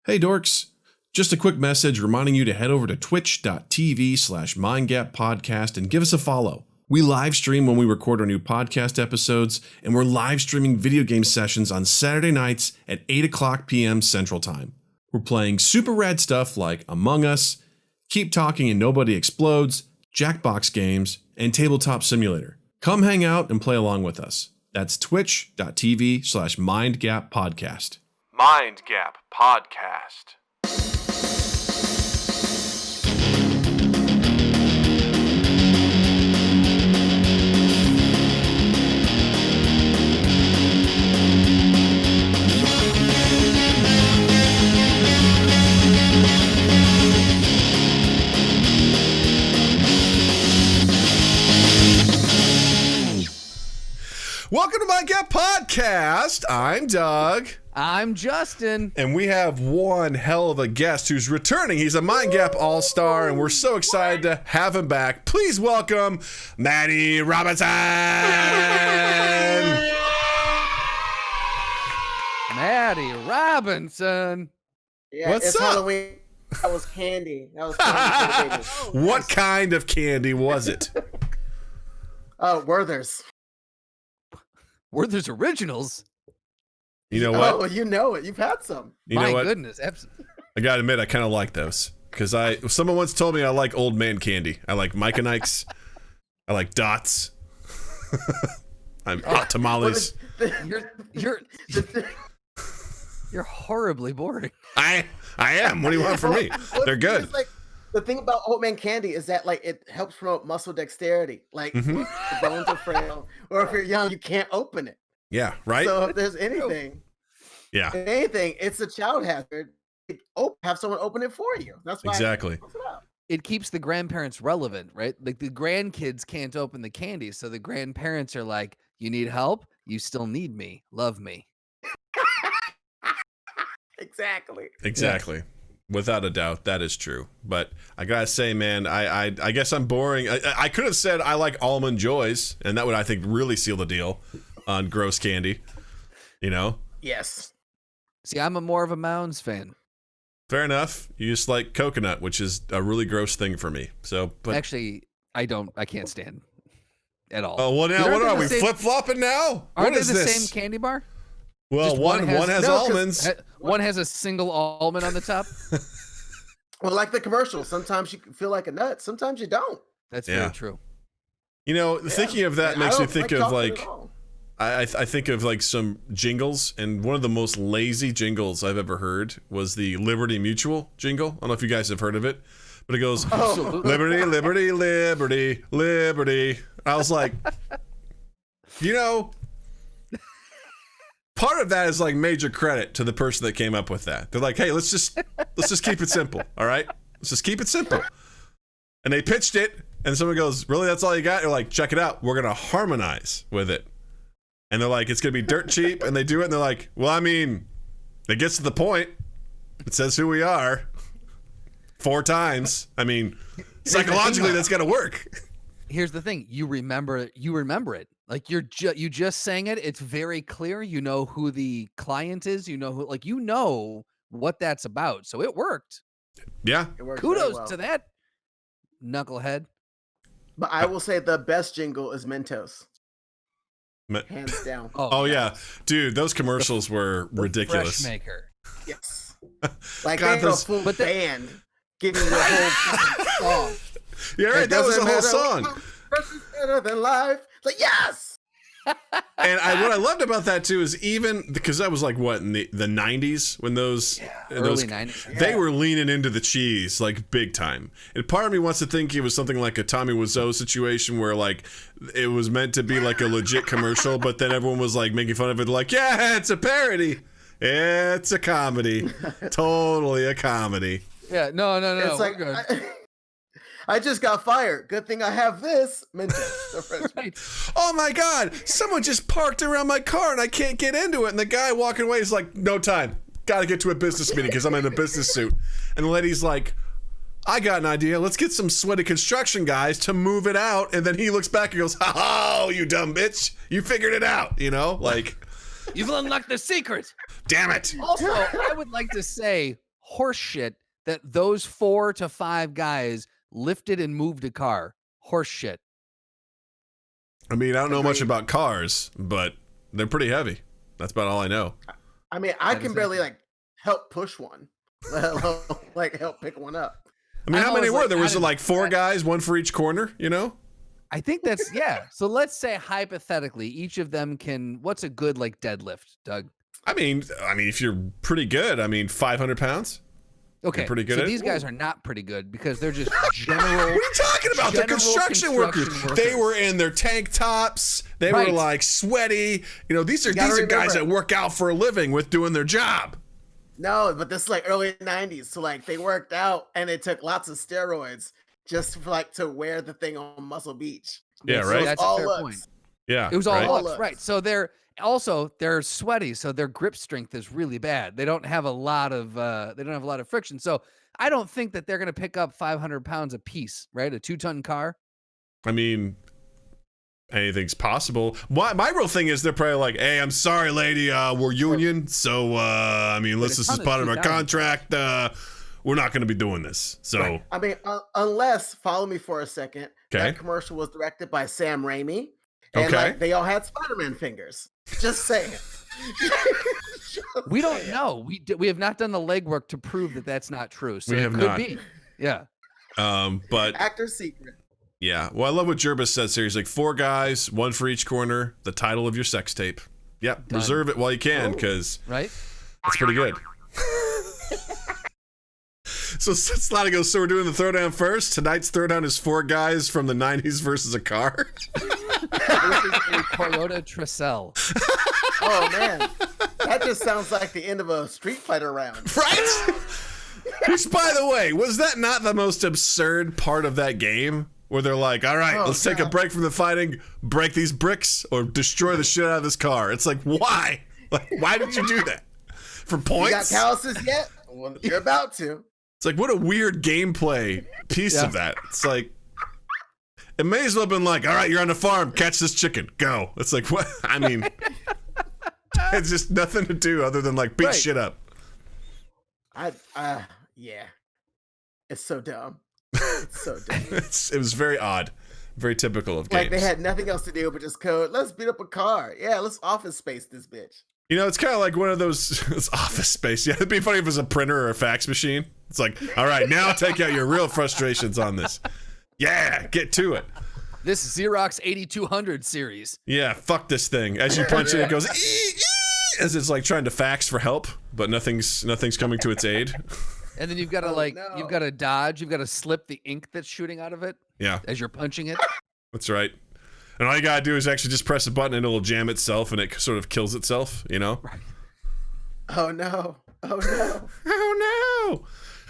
Hey dorks, just a quick message reminding you to head over to twitch.tv/mindgappodcast and give us a follow. We live stream when we record our new podcast episodes, and we're live streaming video game sessions on Saturday nights at 8 o'clock p.m. Central Time. We're playing super rad stuff like Among Us, Keep Talking and Nobody Explodes, Jackbox games, and Tabletop Simulator. Come hang out and play along with us. That's twitch.tv/mindgappodcast. Mind Gap Podcast. Welcome to Mind Gap Podcast. I'm Doug. I'm Justin. And we have one hell of a guest who's returning. He's a Mind Gap All-Star, and we're so excited to have him back. Please welcome Matty Robinson. Matty Robinson. Yeah, What's it's up? Halloween. That was candy. That was candy for the babies. What kind of candy was it? Oh, Werther's. Werther's Originals. You know what? Oh, you know it. You've had some. You know My what? goodness. I gotta admit, I kind of like those. Because someone once told me I like old man candy. I like Mike and Ike's. I like Dots. I'm hot tamales. You're horribly boring. I am. What do you want from me? They're good. It's like, the thing about old man candy is that like it helps promote muscle dexterity. Like if the bones are frail, or if you're young, you can't open it. Yeah, right? So if there's anything, Yeah, it's a child hazard. Have someone open it for you. That's why. exactly. It keeps the grandparents relevant, right? Like the grandkids can't open the candy, so the grandparents are like, "You need help? You still need me. Love me." Exactly. Exactly. Without a doubt, that is true. But I gotta say, man, I guess I'm boring. I could have said I like Almond Joys, and that would, I think, really seal the deal on gross candy. You know? Yes. See, I'm more of a Mounds fan. Fair enough. You just like coconut, which is a really gross thing for me. So, but Actually, I can't stand at all. oh, well, now Aren't what they are the we same- flip flopping now? Aren't What is they the this? same candy bar? Well, Just one has no, 'cause- almonds. One has a single almond on the top. Well, like the commercial, sometimes you feel like a nut, sometimes you don't. That's Yeah. very true. You know, thinking of that And I makes me don't think of chocolate like at all. I think of like some jingles, and one of the most lazy jingles I've ever heard was the Liberty Mutual jingle. I don't know if you guys have heard of it, but it goes, Absolutely. Liberty, Liberty, Liberty, Liberty. I was like, you know, part of that is like major credit to the person that came up with that. They're like, hey, let's just keep it simple, all right? Let's just keep it simple. And they pitched it, and someone goes, really, that's all you got? You're like, check it out. We're going to harmonize with it. And they're like, it's going to be dirt cheap. And they do it, and they're like, well, I mean, it gets to the point. It says who we are 4 times. I mean, psychologically, that's got to work. Here's the thing: you remember it. Like you just sang it. It's very clear. You know who the client is. You know what that's about. So it worked. Yeah. It works very Kudos well. to that knucklehead. But I will say the best jingle is Mentos, Me- hands down. Oh, yeah. Dude, those commercials were ridiculous. Fresh maker. Yes. Like God, they had a those- full but the- band giving the whole song. Yeah, right. It That was a doesn't whole matter. song. Fresh is better than life. It's like, yes. And what I loved about that, too, is even because that was like, what, in the 90s when those Early 90s. they were leaning into the cheese like big time. And part of me wants to think it was something like a Tommy Wiseau situation where like it was meant to be like a legit commercial, but then everyone was like making fun of it, like, yeah, it's a parody. It's a comedy. Totally a comedy. Yeah. No. It's we're like good. I just got fired. Good thing I have this Mentos. The fresh Right. Oh my God, someone just parked around my car and I can't get into it. And the guy walking away is like, no time. Got to get to a business meeting because I'm in a business suit. And the lady's like, I got an idea. Let's get some sweaty construction guys to move it out. And then he looks back and goes, oh, you dumb bitch. You figured it out, you know? Like, You've unlocked the secret. damn it. Also, I would like to say, Horse shit that those 4 to 5 guys lifted and moved a car. Horse shit. I mean, I don't know much about cars, but they're pretty heavy. That's about all I know. I mean, I can barely like help push one, let alone like help pick one up. I mean, how many were there? Was it like 4 that. guys, one for each corner, you know? I think that's, yeah. So let's say hypothetically, each of them can, what's a good like deadlift, Doug? I mean, if you're pretty good, 500 pounds. Okay, pretty good so at it? these guys are not pretty good because they're just general. What are you talking about? The construction workers. They were in their tank tops. They were like sweaty. You know, these are guys that work out for a living with doing their job. No, but this is like early 90s. So like they worked out and they took lots of steroids just for like to wear the thing on Muscle Beach. Yeah, So right. that's a fair point. Yeah, it was all right? looks, right. So they're sweaty, so their grip strength is really bad. They don't have a lot of friction. So I don't think that they're going to pick up 500 pounds a piece, right? A 2-ton car. I mean, anything's possible. My real thing is they're probably like, hey, I'm sorry, lady, we're union, so this is part of our contract. We're not going to be doing this. So right. I mean, unless, follow me for a second. Okay. That commercial was directed by Sam Raimi. And like, they all had Spider-Man fingers. Just saying. We don't know. We have not done the legwork to prove that that's not true. So we have not. Be. Yeah. But actor's secret. Yeah. Well, I love what Jervis says here. He's like 4 guys, 1 for each corner. The title of your sex tape. Yep. Done. Reserve it while you can, because right. That's pretty good. So Slotty goes, so we're doing the throwdown first. Tonight's throwdown is 4 guys from the 90s versus a car. This is a Toyota Tercel. Oh man, that just sounds like the end of a Street Fighter round. Right? Which, by the way, was that not the most absurd part of that game? Where they're like, all right, let's take a break from the fighting, break these bricks, or destroy the shit out of this car. It's like, why? Like, why did you do that? For points? You got calluses yet? Well, you're about to. It's like, what a weird gameplay piece of that. It's like, it may as well have been like, all right, you're on the farm, catch this chicken, go. It's like, what? I mean, it's just nothing to do other than like beat shit up. Yeah. It's so dumb. It's so dumb. It was very odd. Very typical of games. Like they had nothing else to do but just code, let's beat up a car. Yeah, let's office space this bitch. You know, it's kind of like one of those it's office space. Yeah, it'd be funny if it was a printer or a fax machine. It's like, all right, now take out your real frustrations on this. Yeah, get to it. This Xerox 8200 series. Yeah, fuck this thing. As you punch it, it goes as it's like trying to fax for help, but nothing's coming to its aid. And then you've got to you've got to dodge, you've got to slip the ink that's shooting out of it. Yeah. As you're punching it. That's right. And all you gotta do is actually just press a button and it'll jam itself and it sort of kills itself, you know? Right. Oh no. Oh no. Oh no.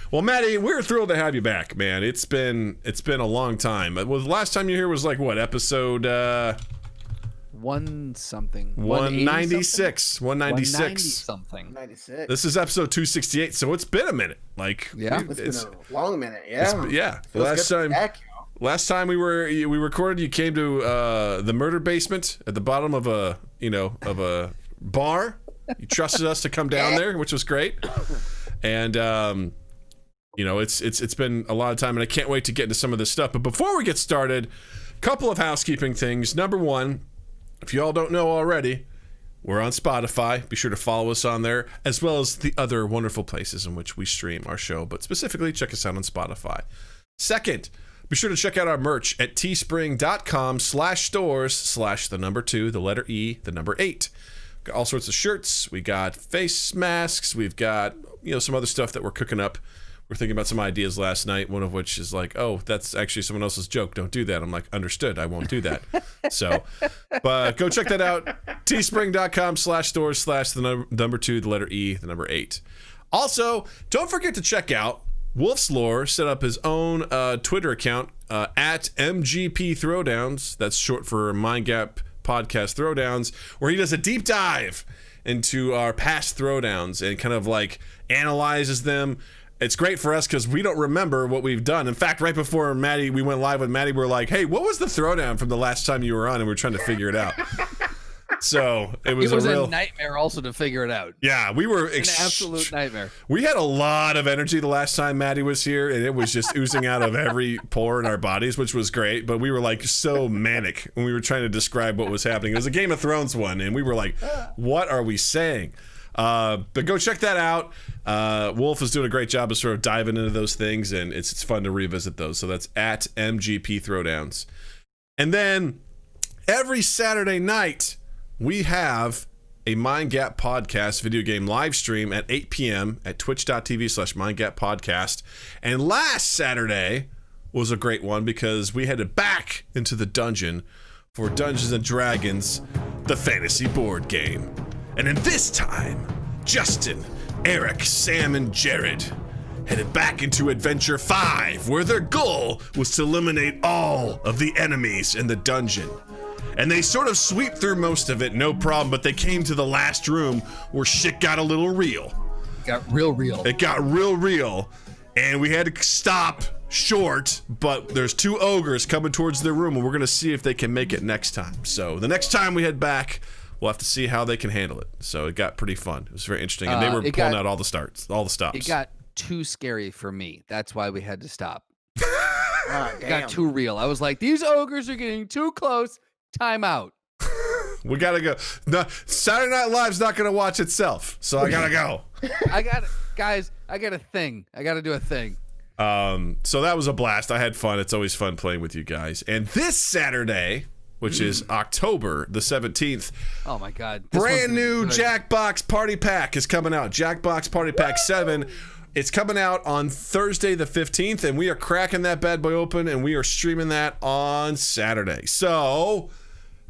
Well, Matty, we're thrilled to have you back, man. It's been a long time. Well, the last time you were here was like what, episode 196. 196 something. 96. This is episode 268, so it's been a minute. Like, yeah, it's been a long minute. Yeah. Last time we recorded, you came to the murder basement at the bottom of a bar. You trusted us to come down there, which was great. And it's been a lot of time, and I can't wait to get into some of this stuff. But before we get started, a couple of housekeeping things. Number one, if you all don't know already, we're on Spotify. Be sure to follow us on there, as well as the other wonderful places in which we stream our show. But specifically, check us out on Spotify. Second, be sure to check out our merch at teespring.com/stores/2, 8. Got all sorts of shirts. We got face masks. We've got, some other stuff that we're cooking up. We're thinking about some ideas last night, one of which is like, oh, that's actually someone else's joke. Don't do that. I'm like, understood. I won't do that. So, but go check that out. teespring.com/stores/2, 8. Also, don't forget to check out Wolf's Lore. Set up his own Twitter account at MGP Throwdowns. That's short for Mind Gap Podcast Throwdowns, where he does a deep dive into our past throwdowns and kind of like analyzes them. It's great for us because we don't remember what we've done. In fact, right before we went live with Matty, we were like, hey, what was the throwdown from the last time you were on? And we were trying to figure it out. So it was, a nightmare also to figure it out. Yeah, we were an absolute nightmare. We had a lot of energy the last time Matty was here, and it was just oozing out of every pore in our bodies, which was great. But we were like so manic when we were trying to describe what was happening. It was a Game of Thrones one, and we were like, "What are we saying?" But go check that out. Wolf is doing a great job of sort of diving into those things, and it's fun to revisit those. So that's at MGP Throwdowns. And then every Saturday night, we have a Mind Gap Podcast video game live stream at 8 p.m. at twitch.tv/MindGapPodcast. And last Saturday was a great one because we headed back into the dungeon for Dungeons & Dragons, the fantasy board game. And in this time, Justin, Eric, Sam, and Jared headed back into Adventure 5, where their goal was to eliminate all of the enemies in the dungeon. And they sort of sweep through most of it, no problem, but they came to the last room where shit got a little real. Got real real. It got real, and we had to stop short, but there's 2 ogres coming towards their room, and we're going to see if they can make it next time. So the next time we head back, we'll have to see how they can handle it. So it got pretty fun. It was very interesting, and they were pulling out all the stops. It got too scary for me. That's why we had to stop. It Damn. got too real. I was like, these ogres are getting too close. Time out. We gotta go. No, Saturday Night Live's not gonna watch itself, so I gotta go. Guys, I got a thing. I gotta do a thing. So that was a blast. I had fun. It's always fun playing with you guys. And this Saturday, which is October the 17th. Oh my God. Brand new Jackbox Party Pack is coming out. Jackbox Party Pack 7. It's coming out on Thursday the 15th, and we are cracking that bad boy open, and we are streaming that on Saturday. So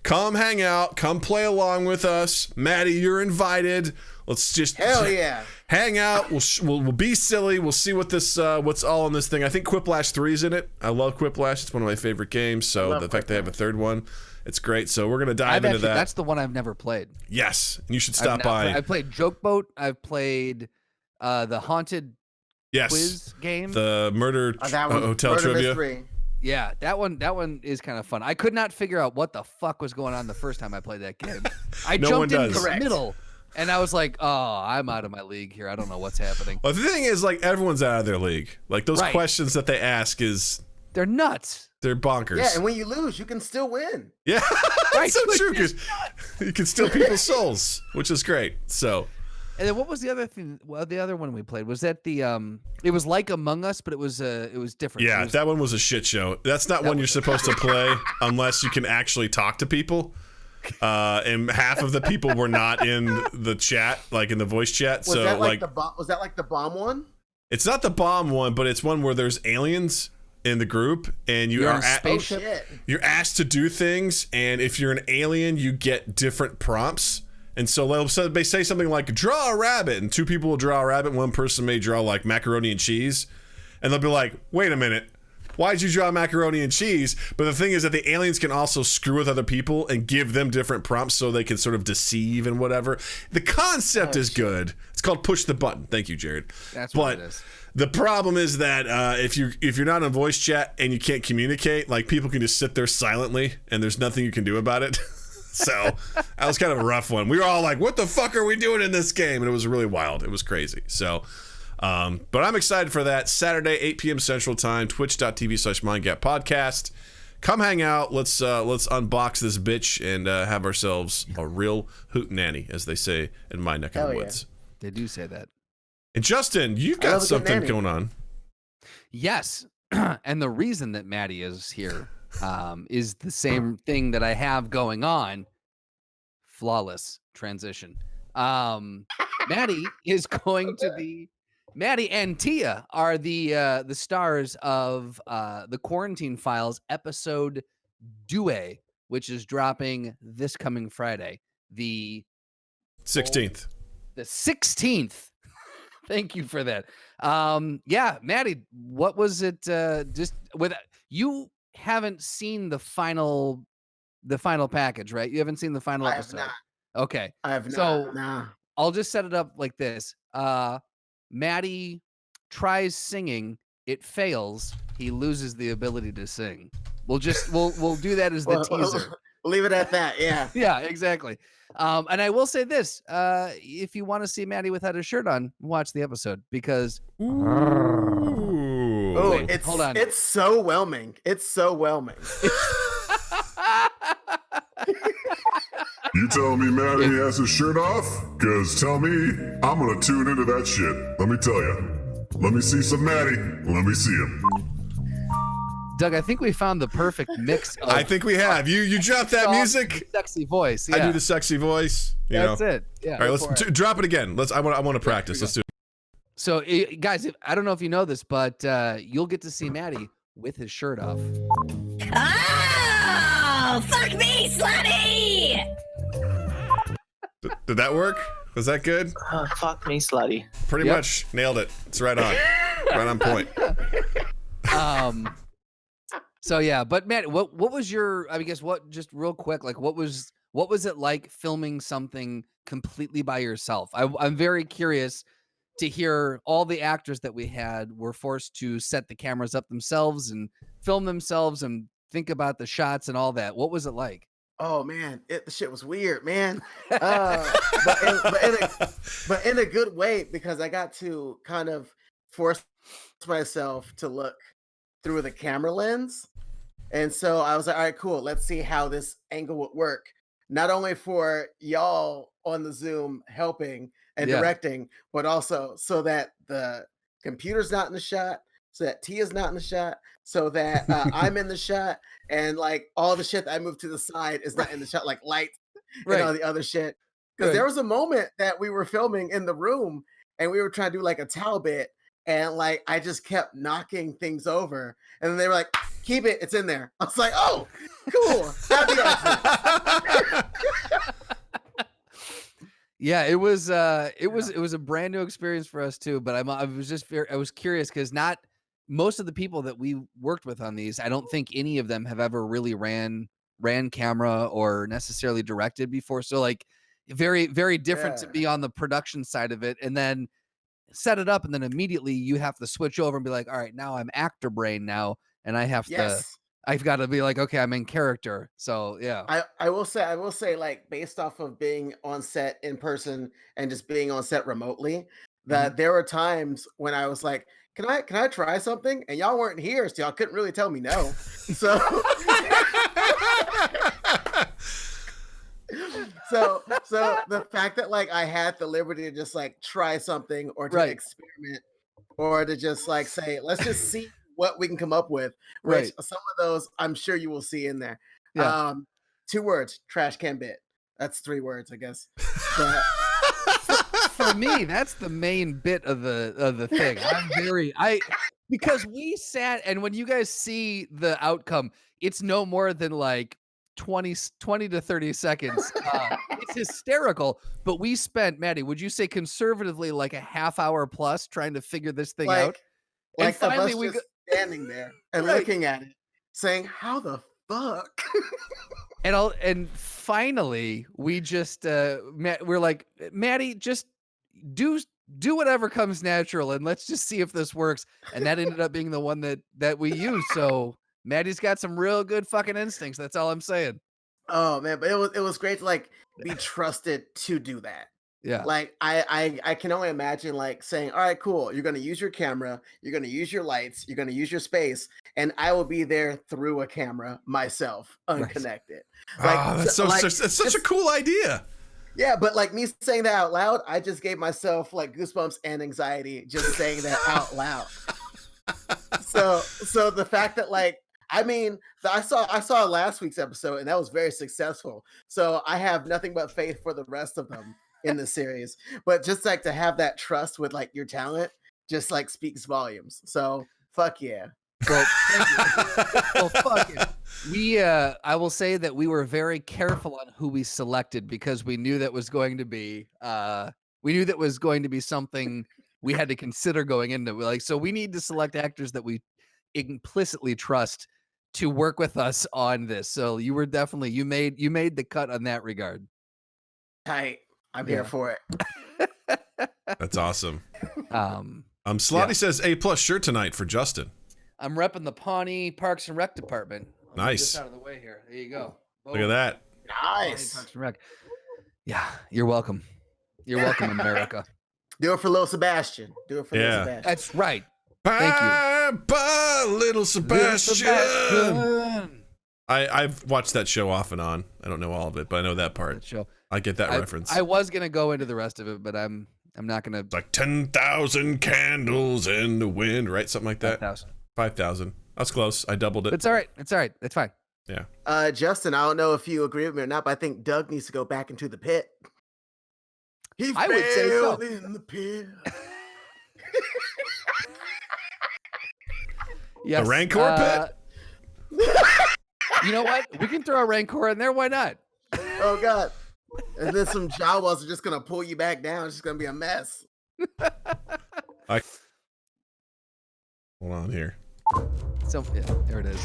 come hang out. Come play along with us. Matty, you're invited. Let's just hang out. We'll be silly. We'll see what this what's all in this thing. I think Quiplash 3 is in it. I love Quiplash. It's one of my favorite games. So the fact they have a third one, it's great. So we're gonna dive into that. That's the one I've never played. Yes, and you should stop by. I've played Joke Boat. I've played the Haunted Quiz game. The Murder Hotel Murder Trivia. Mystery. Yeah, that one is kind of fun. I could not figure out what the fuck was going on the first time I played that game. I jumped in the middle, and I was like, "Oh, I'm out of my league here. I don't know what's happening." Well, the thing is, like, everyone's out of their league. Like, those questions that they ask they're nuts. They're bonkers. Yeah, and when you lose, you can still win. Yeah, that's so true. Because you can steal people's souls, which is great. So. And then what was the other thing? Well, the other one we played was that it was like Among Us, but it was different. Yeah, that one was a shit show. That's not one you're supposed to play unless you can actually talk to people. And half of the people were not in the chat, like in the voice chat. Was so that like the bomb one? It's not the bomb one, but it's one where there's aliens in the group, and you're asked to do things, and if you're an alien, you get different prompts. And so they say something like, draw a rabbit, and 2 people will draw a rabbit, one person may draw like macaroni and cheese, and they'll be like, wait a minute, why'd you draw macaroni and cheese? But the thing is that the aliens can also screw with other people and give them different prompts so they can sort of deceive and whatever. The concept is good. It's called Push the Button. Thank you, Jared. That's what it is. The problem is that if you're not in voice chat and you can't communicate, like, people can just sit there silently and there's nothing you can do about it. So that was kind of a rough one. We were all like, what the fuck are we doing in this game? And it was really wild. It was crazy. So, but I'm excited for that. Saturday, 8 p.m. Central Time, twitch.tv/MindGapPodcast. Come hang out. Let's unbox this bitch and have ourselves a real hootenanny, as they say in my neck of the woods. They do say that. And Justin, you've got something going on. Yes. And the reason that Matty is here is the same thing that I have going on. Flawless transition. Maddie is going to be. Maddie and Tia are the stars of the Quarantine Files episode Due, which is dropping this coming Friday, the 16th. The 16th. Thank you for that. Yeah, Maddie, what was it? Just with you haven't seen the final package, right? You haven't seen the final episode. Not. Okay. I have so not. I'll just set it up like this. Maddie tries singing, it fails, he loses the ability to sing. We'll do that as the teaser. Leave it at that. Yeah. Yeah, exactly. And I will say this: if you want to see Matty without his shirt on, watch the episode because Ooh. Oh, Wait, it's hold on. It's so whelming. It's so whelming. You telling me Matty has his shirt off? Cause tell me, I'm gonna tune into that shit. Let me tell you. Let me see some Matty. Let me see him. Doug, I think we found the perfect mix. Of I think we have. You drop that soft, music. sexy voice. I Yeah. do the sexy voice. You That's know. it. Yeah. All right, let's drop it again. I want to practice. Let's do it. So, guys, I don't know if you know this, but you'll get to see Matty with his shirt off. Oh, fuck me, slutty! Did that work? Was that good? Oh, fuck me, slutty. Pretty much nailed it. It's right on. Right on point. So yeah, but Matt, what was your? I guess what just real quick, like what was it like filming something completely by yourself? I'm very curious to hear. All the actors that we had were forced to set the cameras up themselves and film themselves and think about the shots and all that. What was it like? Oh man, the shit was weird, man. But in a good way, because I got to kind of force myself to look through the camera lens. And so I was like, all right, cool. Let's see how this angle would work. Not only for y'all on the Zoom helping and directing, but also so that the computer's not in the shot, so that T is not in the shot, so that I'm in the shot, and like all the shit that I moved to the side is not in the shot, like light and all the other shit. Because there was a moment that we were filming in the room and we were trying to do like a towel bit, and like I just kept knocking things over, and then they were like, keep it, it's in there. I was like, oh, cool. Happy accident. Yeah, it was a brand new experience for us too. But I was curious because not most of the people that we worked with on these, I don't think any of them have ever really ran camera or necessarily directed before. So like very, very different to be on the production side of it and then set it up. And then immediately you have to switch over and be like, all right, now I'm actor brain now. And I have I've got to be like, okay, I'm in character. So yeah. I will say like based off of being on set in person and just being on set remotely, that there were times when I was like, can I try something? And y'all weren't here, so y'all couldn't really tell me no. So so the fact that like I had the liberty to just like try something or to experiment or to just like say, let's just see what we can come up with. Which some of those I'm sure you will see in there. Yeah. 2 words, trash can bit. That's 3 words, I guess. But for me, that's the main bit of the thing. Because we sat and when you guys see the outcome, it's no more than like 20 to 30 seconds. It's hysterical, but we spent, Matty, would you say conservatively like a half hour plus trying to figure this thing out? Like finally we just standing there and looking at it saying, how the fuck? And finally we just we're like, Matty, just do whatever comes natural and let's just see if this works. And that ended up being the one that we used. So Matty's got some real good fucking instincts. That's all I'm saying. Oh man, but it was great to like be trusted to do that. Yeah. Like I can only imagine like saying, all right, cool. You're gonna use your camera, you're gonna use your lights, you're gonna use your space, and I will be there through a camera myself, unconnected. Like, that's that's such a cool idea. Yeah, but like me saying that out loud, I just gave myself like goosebumps and anxiety just saying that out loud. So the fact that like, I mean, I saw last week's episode and that was very successful. So I have nothing but faith for the rest of them in the series. But just like to have that trust with like your talent just like speaks volumes. So fuck yeah. Well, well, fuck it. I will say that we were very careful on who we selected because we knew that was going to be something we had to consider going into. Like, so we need to select actors that we implicitly trust to work with us on this. So you were definitely you made the cut on that regard. Tight. I'm here for it. That's awesome. Slotty says A+ shirt tonight for Justin. I'm repping the Pawnee Parks and Rec department. Nice. Get this out of the way here. There you go. Look at that. Nice. Yeah, you're welcome. You're welcome, America. Do it for Lil Sebastian. Do it for Lil Yeah. Sebastian. That's right. Thank you. Bye, little Sebastian. Sebastian. I've watched that show off and on. I don't know all of it, but I know that part. That show. I get that reference. I was gonna go into the rest of it, but I'm not gonna. It's like 10,000 candles in the wind, right? Something like that. 5,000. 5,000. That's close. I doubled it. It's all right. It's all right. It's fine. Yeah. Justin, I don't know if you agree with me or not, but I think Doug needs to go back into the pit. He I would say so. fell in the pit. Yes. A Rancor pit? You know what? We can throw a Rancor in there. Why not? Oh God. And then some Jawas are just gonna pull you back down. It's just gonna be a mess. Hold on here. So yeah, there it is.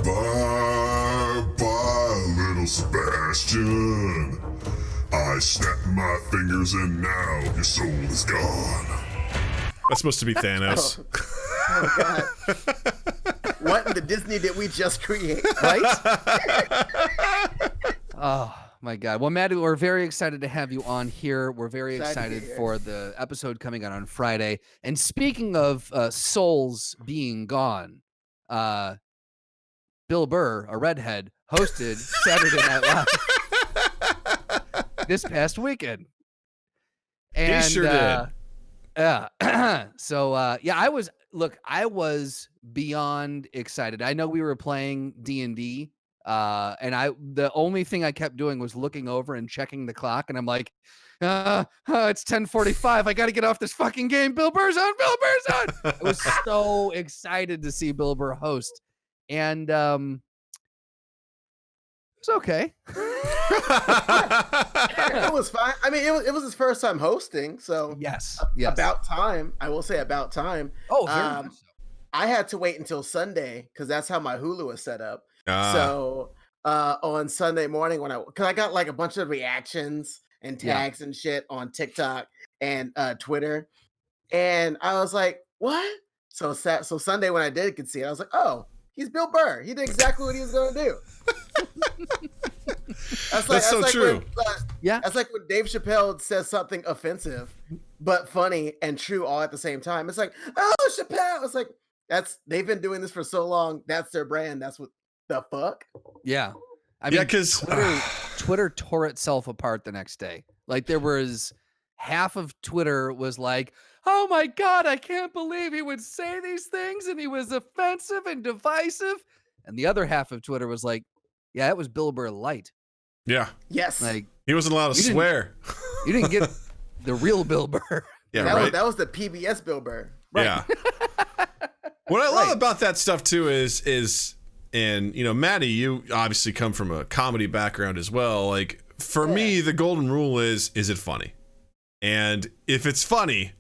Bye, bye, little Sebastian. I snapped my fingers and now your soul is gone. That's supposed to be Thanos. Oh God. What in the Disney did we just create? Right? Oh my God. Well, Matty, we're very excited to have you on here. We're very excited for the episode coming out on Friday. And speaking of souls being gone, Bill Burr, a redhead, hosted Saturday Night Live this past weekend. And, He sure did. Yeah. So yeah, I was beyond excited. I know we were playing D&D, and the only thing I kept doing was looking over and checking the clock, and I'm like, it's 10:45. I got to get off this fucking game. Bill Burr's on. Bill Burr's on. I was so excited to see Bill Burr host, and it was okay. It was fine. I mean, it was his first time hosting, so Yes. about time. I will say about time. Oh, very much so. I had to wait until Sunday because that's how my Hulu is set up. Ah. So on Sunday morning because I got like a bunch of reactions and tags and shit on TikTok and Twitter, and I was like, what? So Sunday when I did get see it, I was like, oh, he's Bill Burr. He did exactly what he was going to do. That's so true. Yeah, that's like when Dave Chappelle says something offensive but funny and true all at the same time. It's like, oh, Chappelle. It's like they've been doing this for so long. That's their brand. That's what the fuck. Yeah. I mean, because Twitter tore itself apart the next day. Like there was half of Twitter was like, oh my God, I can't believe he would say these things and he was offensive and divisive. And the other half of Twitter was like, yeah, it was Bill Burr light. Yeah. Yes. Like he wasn't allowed to swear. You didn't get the real Bill Burr. Yeah, that was the PBS Bill Burr. Right. Yeah. What I love about that stuff too is and Matty, you obviously come from a comedy background as well. Like for me, the golden rule is it funny? And if it's funny,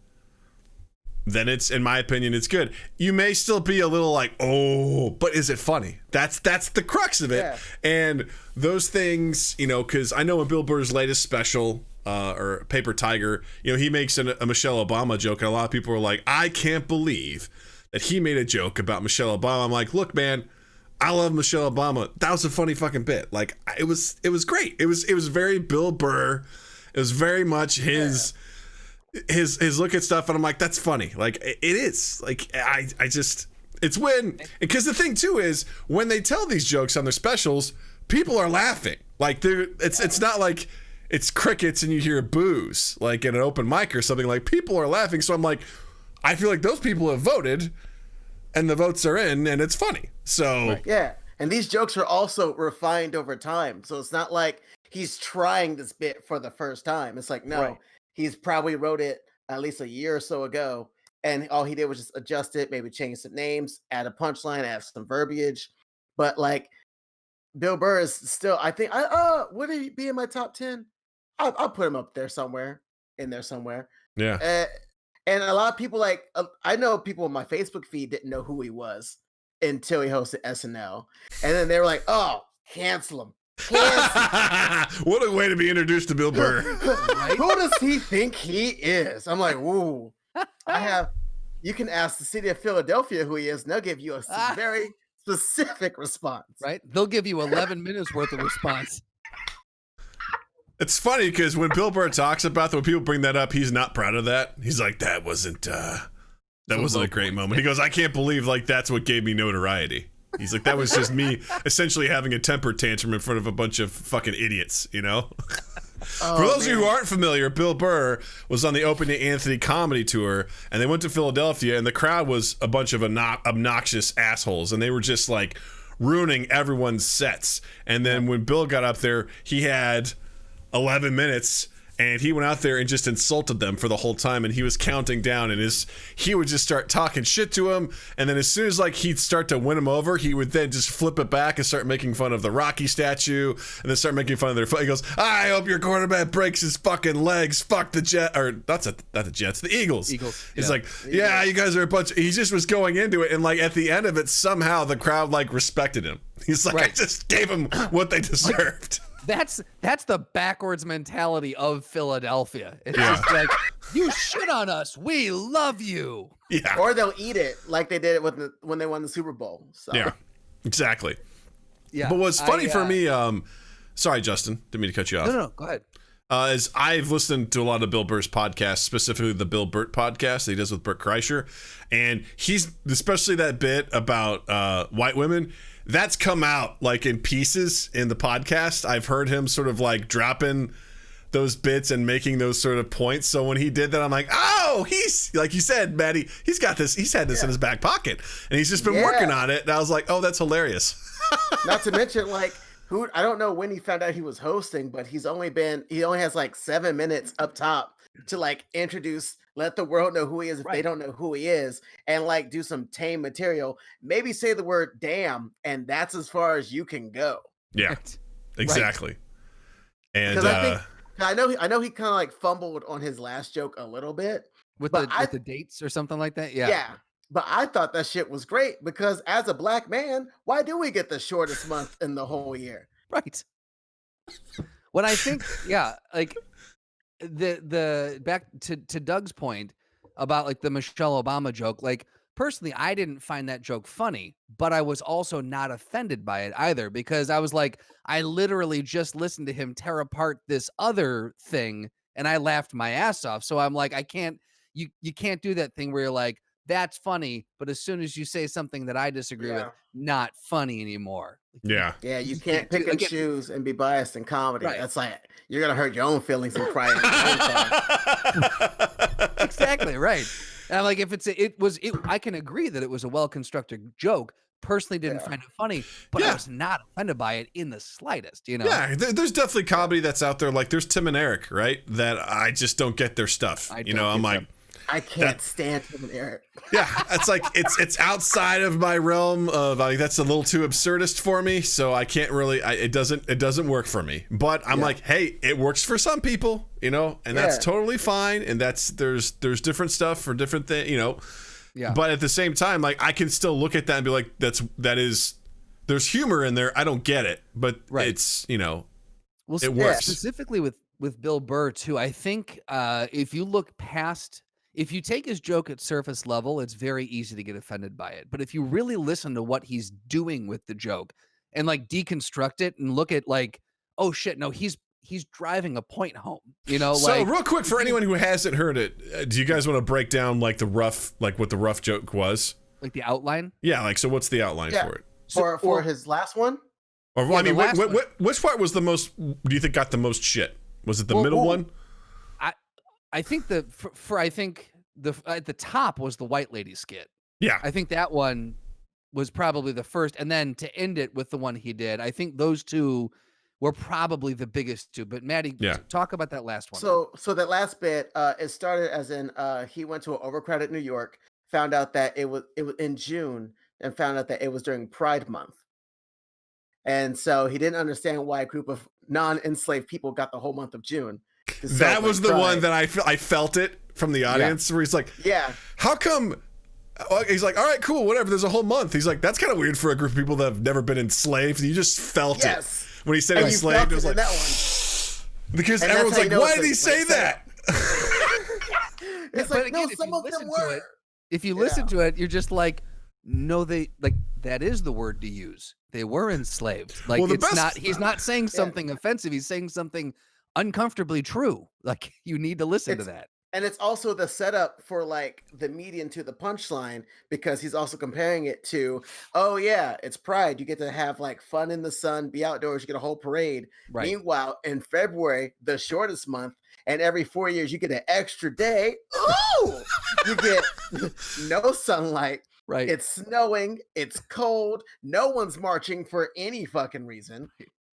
then it's, in my opinion, it's good. You may still be a little like, oh, but is it funny? That's the crux of it. Yeah. And those things, because I know in Bill Burr's latest special, or Paper Tiger, he makes a Michelle Obama joke, and a lot of people are like, I can't believe that he made a joke about Michelle Obama. I'm like, look, man, I love Michelle Obama. That was a funny fucking bit. Like it was great. It was very Bill Burr. It was very much his look at stuff, and I'm like, that's funny. Like it is. Like I just, it's when, because the thing too is when they tell these jokes on their specials, people are laughing. Like it's not like it's crickets and you hear boos like in an open mic or something. Like people are laughing. So I'm like, I feel like those people have voted and the votes are in and it's funny. So yeah. And these jokes are also refined over time. So it's not like he's trying this bit for the first time. It's like, no, he's probably wrote it at least a year or so ago. And all he did was just adjust it, maybe change some names, add a punchline, add some verbiage. But like Bill Burr is still, I think, would he be in my top 10? I'll put him up there somewhere, yeah. And a lot of people I know people on my Facebook feed didn't know who he was until he hosted SNL. And then they were like, oh, cancel him. What a way to be introduced to Bill Burr. Who does he think he is? I'm like, ooh. You can ask the city of Philadelphia who he is, and they'll give you a very specific response. Right? They'll give you 11 minutes worth of response. It's funny because when Bill Burr talks about that, when people bring that up, he's not proud of that. He's like, that wasn't a great moment. He goes, I can't believe like that's what gave me notoriety. He's like, that was just me essentially having a temper tantrum in front of a bunch of fucking idiots, you know? For those of you who aren't familiar, Bill Burr was on the Opening Anthony comedy tour, and they went to Philadelphia, and the crowd was a bunch of obnoxious assholes, and they were just like ruining everyone's sets. And then when Bill got up there, he had 11 minutes, and he went out there and just insulted them for the whole time, and he was counting down, and he would just start talking shit to him, and then as soon as like he'd start to win him over, he would then just flip it back and start making fun of the Rocky statue, and then start making fun of their foot. He goes, I hope your quarterback breaks his fucking legs, fuck the Jet, or not the Jets, the Eagles. He's like, yeah, you guys are a bunch. He just was going into it, and like at the end of it, somehow the crowd like respected him. He's like, I just gave him what they deserved. That's the backwards mentality of Philadelphia. It's just like, you shit on us, we love you. Yeah. Or they'll eat it like they did it when they won the Super Bowl. So. Yeah, exactly. Yeah. But what's funny for me, sorry, Justin, didn't mean to cut you off. No, go ahead. Is I've listened to a lot of Bill Burr's podcasts, specifically the Bill Burt podcast that he does with Burt Kreischer, and he's especially that bit about white women. That's come out like in pieces in the podcast. I've heard him sort of like dropping those bits and making those sort of points. So when he did that, I'm like, oh, he's like you said, Matty, he's got this. He's had this in his back pocket, and he's just been working on it. And I was like, oh, that's hilarious. Not to mention, like, I don't know when he found out he was hosting, but he only has like 7 minutes up top to like let the world know who he is if they don't know who he is, and like do some tame material. Maybe say the word damn, and that's as far as you can go. Yeah, exactly. And I know he kind of like fumbled on his last joke a little bit with the dates or something like that. Yeah. But I thought that shit was great because as a black man, why do we get the shortest month in the whole year? Right. What I think, like the back to Doug's point about like the Michelle Obama joke, like personally, I didn't find that joke funny, but I was also not offended by it either, because I was like, I literally just listened to him tear apart this other thing and I laughed my ass off. So I'm like, you can't do that thing where you're like, that's funny, but as soon as you say something that I disagree with, not funny anymore. Yeah. Yeah, you can't pick and choose and be biased in comedy. Right. That's like, you're going to hurt your own feelings and cry. Exactly, right. And I'm like, if I can agree that it was a well-constructed joke. Personally didn't find it funny, but I was not offended by it in the slightest, you know? Yeah, there's definitely comedy that's out there. Like there's Tim and Eric, right? That I just don't get their stuff. I'm like, I can't stand Tim and Eric. Yeah, it's like it's outside of my realm of like that's a little too absurdist for me, so I can't really. It doesn't work for me. But I'm like, hey, it works for some people, you know, and that's totally fine. And there's different stuff for different things, you know. Yeah. But at the same time, like I can still look at that and be like, there's humor in there. I don't get it, but it's it works. Specifically with Bill Burr too. I think if you look past. If you take his joke at surface level, it's very easy to get offended by it. But if you really listen to what he's doing with the joke and like deconstruct it and look at like, oh shit, no, he's driving a point home, you know? So real quick for anyone who hasn't heard it, do you guys want to break down like what the rough joke was? Like the outline? Yeah. Like, so what's the outline for it? For his last one? Or I mean, which part was the most, do you think got the most shit? Was it the middle one? I think I think at the top was the white lady skit. Yeah. I think that one was probably the first. And then to end it with the one he did, I think those two were probably the biggest two. But Matty, talk about that last one. So that last bit, it started as in he went to an overcrowded New York, found out that it was in June, and found out that it was during Pride Month. And so he didn't understand why a group of non-enslaved people got the whole month of June. That was the one that I felt it from the audience where he's like, how come? He's like, all right, cool, whatever. There's a whole month. He's like, that's kind of weird for a group of people that have never been enslaved. You just felt it when he said enslaved. It was like that one. Because everyone's like, why did he say that? It's like, no, some of them were. If you listen to it, you're just like, no, that is the word to use. They were enslaved. Like, Well, the it's best- not. He's not saying something offensive. He's saying something uncomfortably true. Like, you need to listen to that. And it's also the setup for like the median to the punchline, because he's also comparing it to, oh yeah, it's Pride. You get to have like fun in the sun, be outdoors, you get a whole parade. Right. Meanwhile, in February, the shortest month, and every 4 years you get an extra day. Ooh, you get no sunlight. Right. It's snowing. It's cold. No one's marching for any fucking reason.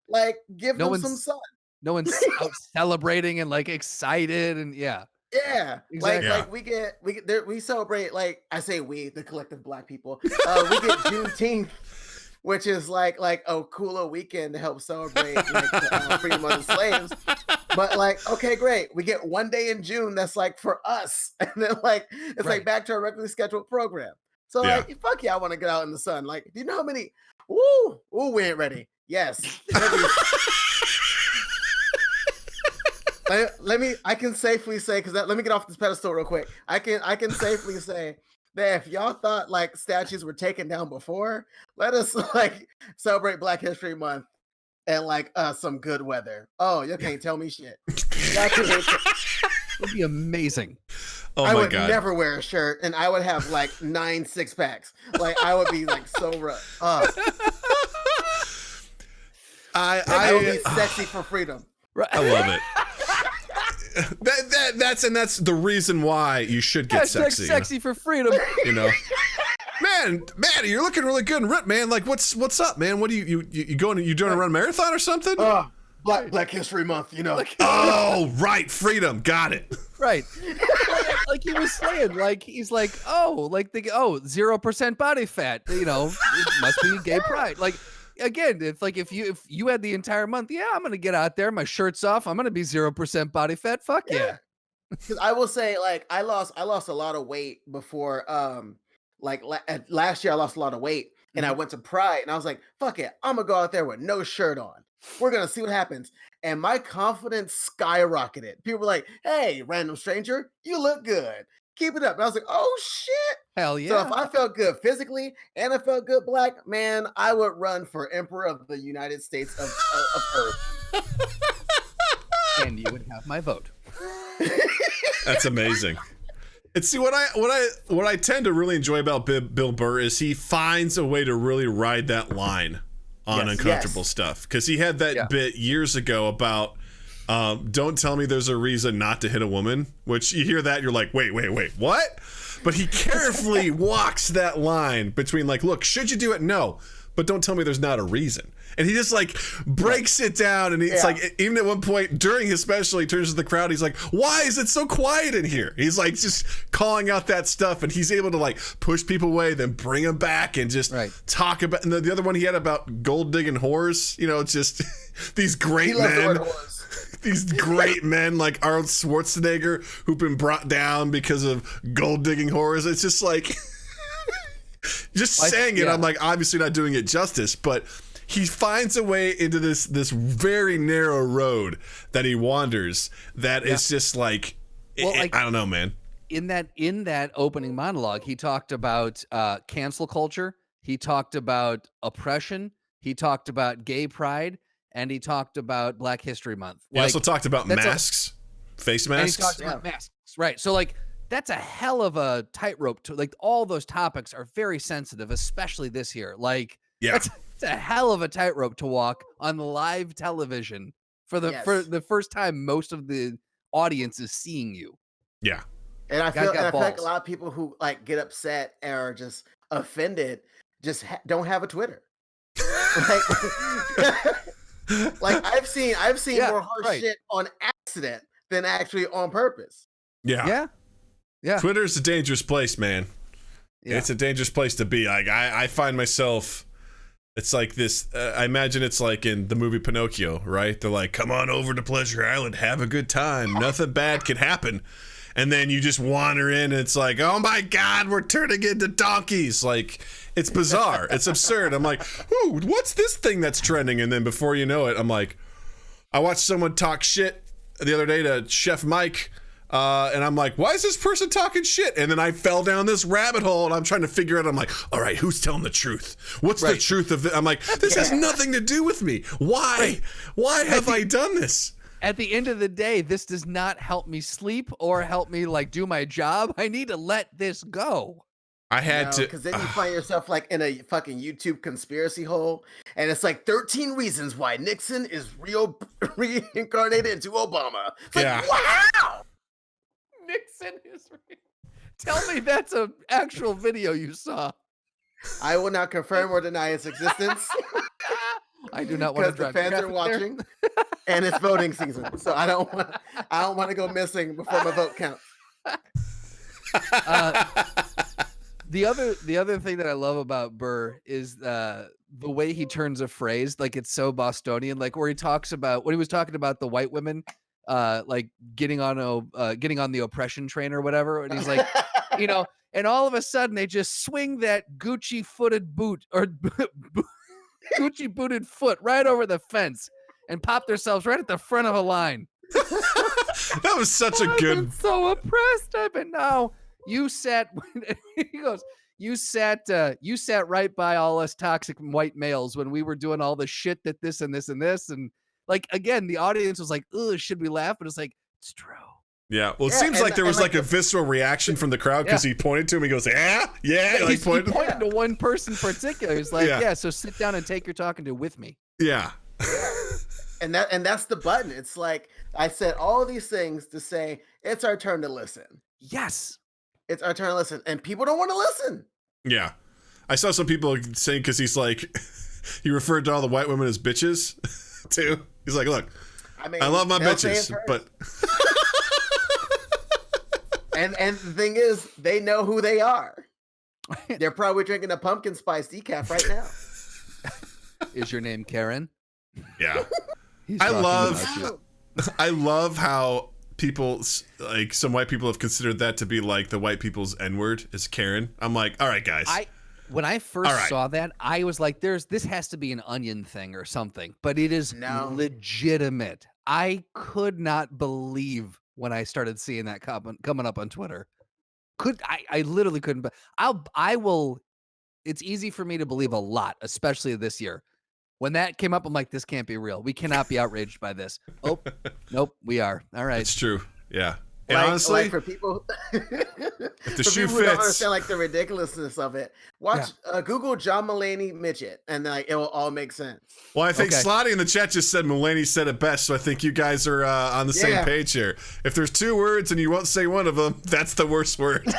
Like, give No them some one's- sun. No one's out celebrating and like excited and yeah. Yeah, Exactly. like we celebrate, like I say we, the collective Black people. We get Juneteenth, which is like a cooler weekend to help celebrate like, the freedom of the slaves. But like, okay, great, we get one day in June that's like for us, and then like it's Right. like back to our regularly scheduled program. So Yeah. like, fuck yeah, I want to get out in the sun. Like, do you know how many? Ooh, we ain't ready. Yes. I can safely say, because let me get off this pedestal real quick. I can safely say that if y'all thought like statues were taken down before, let us like celebrate Black History Month and like some good weather. Oh, you can't tell me shit. It'd be amazing. Oh I my would God. never wear a shirt, and I would have like 9 6-packs. Like I would be like so rough. I would be sexy for freedom. Right. I love it. That's the reason why you should get sexy. Sexy for freedom. You know, man, Matty, you're looking really good and ripped, man. Like, what's up, man? What are you going? You doing a run marathon or something? Black History Month, you know. Oh, right, freedom, got it. Right. Like he was saying, like he's like, oh, like 0% body fat, you know, it must be gay pride. Like, again, if you had the entire month, yeah, I'm gonna get out there, my shirt's off, I'm gonna be 0% body fat. Fuck yeah. Because I will say, like, I lost a lot of weight before. Last year I lost a lot of weight, and I went to Pride, and I was like, fuck it, I'm gonna go out there with no shirt on. We're gonna see what happens. And my confidence skyrocketed. People were like, hey, random stranger, you look good. Keep it up. And I was like, oh shit. Hell yeah. So if I felt good physically and I felt good Black, man, I would run for Emperor of the United States of Earth. And you would have my vote. That's amazing. And see, what I tend to really enjoy about Bill Burr is he finds a way to really ride that line on uncomfortable stuff. Because he had that bit years ago about don't tell me there's a reason not to hit a woman, which you hear that, you're like, wait, what? But he carefully walks that line between like, look, should you do it? No. But don't tell me there's not a reason. And he just like breaks it down, and it's like, even at one point during his special, he turns to the crowd, he's like, why is it so quiet in here? He's like just calling out that stuff, and he's able to like push people away, then bring them back, and just talk about. And the other one he had about gold digging whores, you know, it's just these great men. These great men like Arnold Schwarzenegger who've been brought down because of gold digging whores. It's just like just saying it, I'm like, obviously not doing it justice, but he finds a way into this very narrow road that he wanders that is just like, I don't know, man. In that opening monologue, he talked about cancel culture, he talked about oppression, he talked about gay pride, and he talked about Black History Month. He also talked about masks, face masks. And he talked about masks, right? So like, that's a hell of a tightrope to, like, all those topics are very sensitive, especially this year. Like, it's a hell of a tightrope to walk on live television for the first time most of the audience is seeing you. Yeah. And I feel like a lot of people who like get upset or are just offended just don't have a Twitter. Like I've seen more harsh shit on accident than actually on purpose. Yeah. Twitter's a dangerous place, man. Yeah. It's a dangerous place to be. Like I find myself, it's like this. I imagine it's like in the movie Pinocchio, right? They're like, "Come on over to Pleasure Island, have a good time. Nothing bad can happen." And then you just wander in, and it's like, "Oh my God, we're turning into donkeys!" Like, it's bizarre, it's absurd. I'm like, "Ooh, what's this thing that's trending?" And then before you know it, I'm like, I watched someone talk shit the other day to Chef Mike And I'm like, why is this person talking shit? And then I fell down this rabbit hole and I'm trying to figure out, I'm like, all right, who's telling the truth? What's the truth of it? I'm like, this has nothing to do with me. Why? Why have I done this? At the end of the day, this does not help me sleep or help me like do my job. I need to let this go. I had to, because then you find yourself like in a fucking YouTube conspiracy hole, and it's like 13 reasons why Nixon is reincarnated into Obama. It's like, wow! Nixon is real. Tell me that's an actual video you saw. I will not confirm or deny its existence. I do not want to because drive the fans are watching, and it's voting season, so I don't want to go missing before my vote counts. The other thing that I love about Burr is the way he turns a phrase, like it's so Bostonian, like where he talks about when he was talking about the white women, like getting on the oppression train or whatever, and he's like, you know, and all of a sudden they just swing that Gucci footed boot or Gucci booted foot right over the fence and pop themselves right at the front of a line. that was such a good. I've been so oppressed. I've been now. You sat. He goes. You sat right by all us toxic white males when we were doing all the shit that this and this and this and like again the audience was like, "Ugh, should we laugh?" But it's like it's true. Yeah. Well, it seems like there was like a visceral reaction from the crowd because he pointed to him. He goes, "Yeah." Like he pointed to one person in particular. He's like, "Yeah, so sit down and take your talking to with me." Yeah. And that's the button. It's like I said all these things to say it's our turn to listen. Yes. It's our turn to listen, and people don't want to listen. Yeah. I saw some people saying because he's like, he referred to all the white women as bitches, too. He's like, look, I love my bitches, but. and the thing is, they know who they are. They're probably drinking a pumpkin spice decaf right now. Is your name Karen? Yeah. I love how people like some white people have considered that to be like the white people's N-word is Karen. I'm like, all right, guys. When I first saw that, I was like, this has to be an Onion thing or something, but it is legitimate. I could not believe when I started seeing that coming up on Twitter. I literally couldn't, but I will. It's easy for me to believe a lot, especially this year. When that came up, I'm like, this can't be real. We cannot be outraged by this. Oh, nope, we are. All right. It's true. Yeah. And like, honestly, like for people, if the shoe people who don't fits, understand like the ridiculousness of it. Watch, Google John Mulaney midget, and like it will all make sense. Well, I think Slotty in the chat just said Mulaney said it best, so I think you guys are on the same page here. If there's two words and you won't say one of them, that's the worst word. There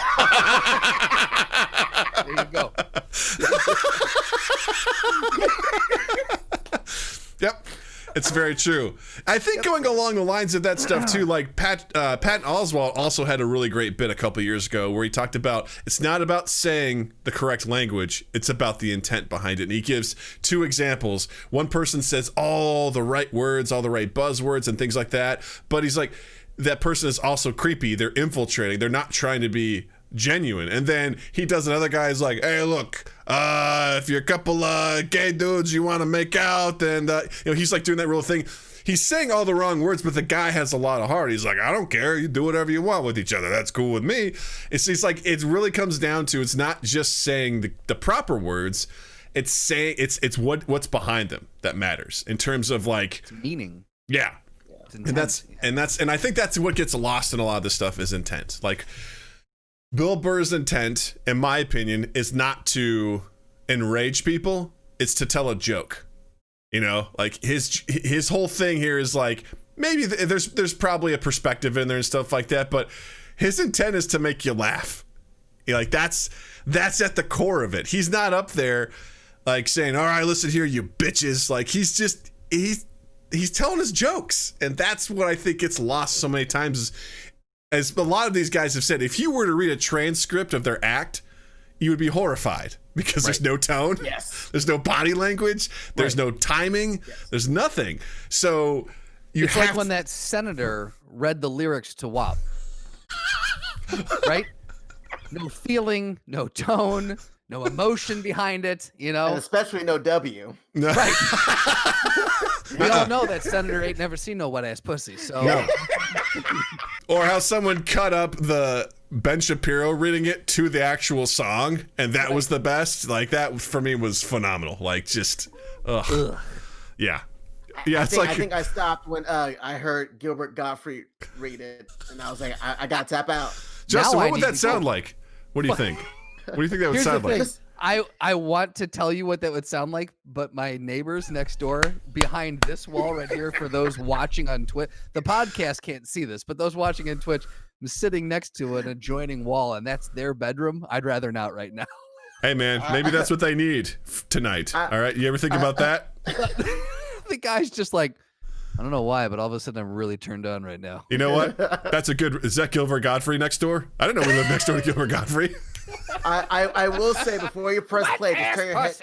you go. Yep. It's very true. I think going along the lines of that stuff too, like Patton Oswalt also had a really great bit a couple years ago where he talked about it's not about saying the correct language, it's about the intent behind it. And he gives two examples. One person says all the right words, all the right buzzwords and things like that, but he's like, that person is also creepy. They're infiltrating. They're not trying to be genuine. And then he does another guy's like, hey, look, if you're a couple gay dudes you want to make out, and he's like doing that real thing. He's saying all the wrong words, but the guy has a lot of heart. He's like, I don't care, you do whatever you want with each other, that's cool with me. It's like it really comes down to, it's not just saying the proper words, it's saying it's what's behind them that matters in terms of like it's meaning. Yeah. And I think that's what gets lost in a lot of this stuff is intent. Like Bill Burr's intent, in my opinion, is not to enrage people. It's to tell a joke. You know, like his whole thing here is like, maybe there's probably a perspective in there and stuff like that, but his intent is to make you laugh. Like that's at the core of it. He's not up there like saying, all right, listen here, you bitches. Like he's telling his jokes, and that's what I think gets lost so many times. As a lot of these guys have said, if you were to read a transcript of their act, you would be horrified because there's no tone, there's no body language, there's no timing, there's nothing. So it's like when that senator read the lyrics to WAP, right? No feeling, no tone, no emotion behind it, you know, and especially no W. Right. We all know that senator ain't never seen no wet ass pussy. So Or how someone cut up the Ben Shapiro reading it to the actual song, and that was the best. Like, that for me was phenomenal. Like, just, ugh. Yeah. Yeah, I think I stopped when I heard Gilbert Gottfried read it, and I was like, I got to tap out. Justin, Now I what would need that to sound go- like? What do you think? What do you think that would Here's sound the thing. like? I want to tell you what that would sound like, but my neighbors next door behind this wall right here, for those watching on Twitch, the podcast can't see this, but those watching on Twitch, I'm sitting next to an adjoining wall, and that's their bedroom. I'd rather not right now. Hey, man, maybe that's what they need tonight. All right, you ever think about that? The guy's just like, I don't know why, but all of a sudden I'm really turned on right now. You know what? That's a good. Is that Gilbert Godfrey next door? I didn't know we lived next door to Gilbert Godfrey. I will say, before you press play, just turn your head.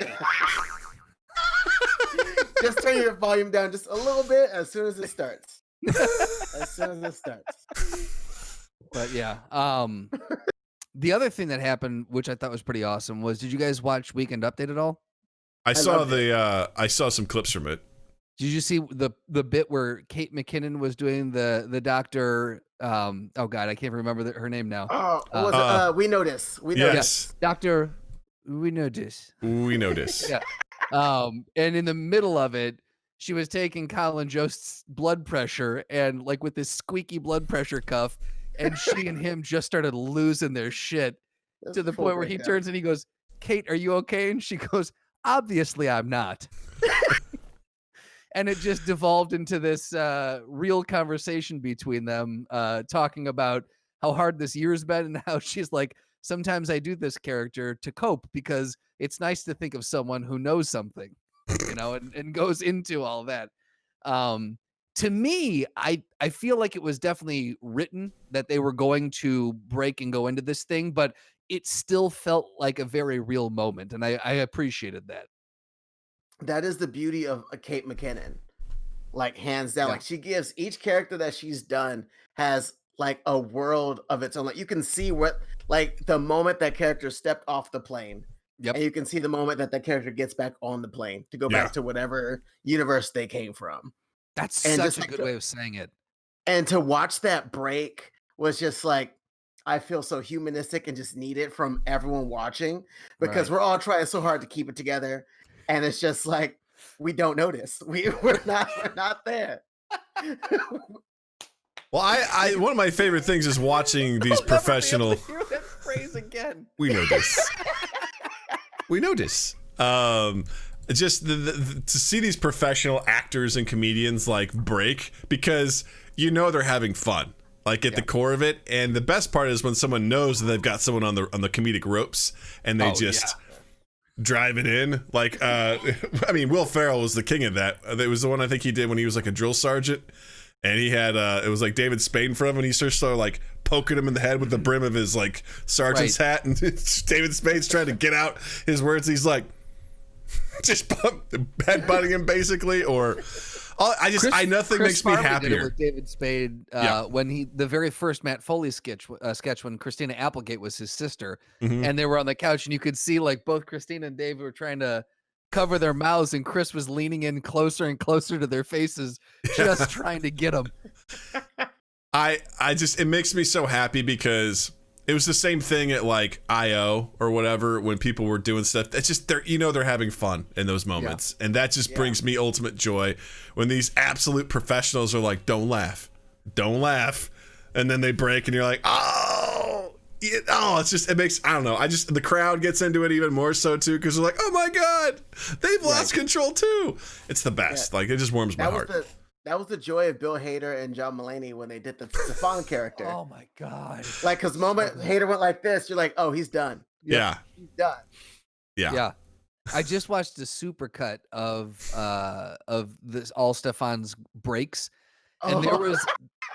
Just turn your volume down just a little bit as soon as it starts. As soon as it starts. But yeah, the other thing that happened, which I thought was pretty awesome, was, did you guys watch Weekend Update at all? I saw some clips from it. Did you see the bit where Kate McKinnon was doing the doctor? Oh God, I can't remember her name now. Oh, what was it? We know this. We know Yes, Doctor. We know this. we know this. Yeah. And in the middle of it, she was taking Colin Jost's blood pressure, and like with this squeaky blood pressure cuff, and she and him just started losing their shit this. to the point where he turns and he goes, "Kate, are you okay?" And she goes, "Obviously, I'm not." And it just devolved into this real conversation between them, talking about how hard this year's been, and how she's like, sometimes I do this character to cope because it's nice to think of someone who knows something, you know, and goes into all that. To me, I feel like it was definitely written that they were going to break and go into this thing, but it still felt like a very real moment, and I appreciated that. That is the beauty of a Kate McKinnon, like hands down. Yeah. Like, she gives each character that she's done has like a world of its own. Like, you can see what, like, the moment that character stepped off the plane, Yep. and you can see the moment that that character gets back on the plane to go Yeah. back to whatever universe they came from. That's And such just a like good way of saying it. And to watch that break was just like, I feel so humanistic and just need it from everyone watching, because Right. we're all trying so hard to keep it together, and it's just like, we don't notice. We're not there. Well, I one of my favorite things is watching these professional. Hear that phrase again. We know this. We know this. Just to see these professional actors and comedians like break, because you know they're having fun, like at the core of it. And the best part is when someone knows that they've got someone on the comedic ropes, and they just drive it in. Like, I mean, Will Ferrell was the king of that. It was the one I think he did when he was like a drill sergeant, and he had it was like David Spade from him, and he started like poking him in the head with the brim of his like sergeant's hat, and David Spade's trying to get out his words. He's like just headbutting him basically, or nothing makes me Farley did it happier. with David Spade when the very first Matt Foley sketch when Christina Applegate was his sister, Mhm. and they were on the couch, and you could see like both Christina and Dave were trying to cover their mouths, and Chris was leaning in closer and closer to their faces, just trying to get them. It makes me so happy, because it was the same thing at like IO or whatever when people were doing stuff. It's just they're having fun in those moments, and that just brings me ultimate joy when these absolute professionals are like, "Don't laugh, and then they break, and you're like, it makes, I don't know. The crowd gets into it even more so too, because they're like, "Oh my god, they've lost control too." It's the best. Like, it just warms my heart. That was the joy of Bill Hader and John Mulaney when they did the Stefan character. Oh my god! Like, because the moment Hader went like this, you're like, oh, he's done. Yeah. He's done. Yeah. I just watched a supercut of this all Stefan's breaks, and there was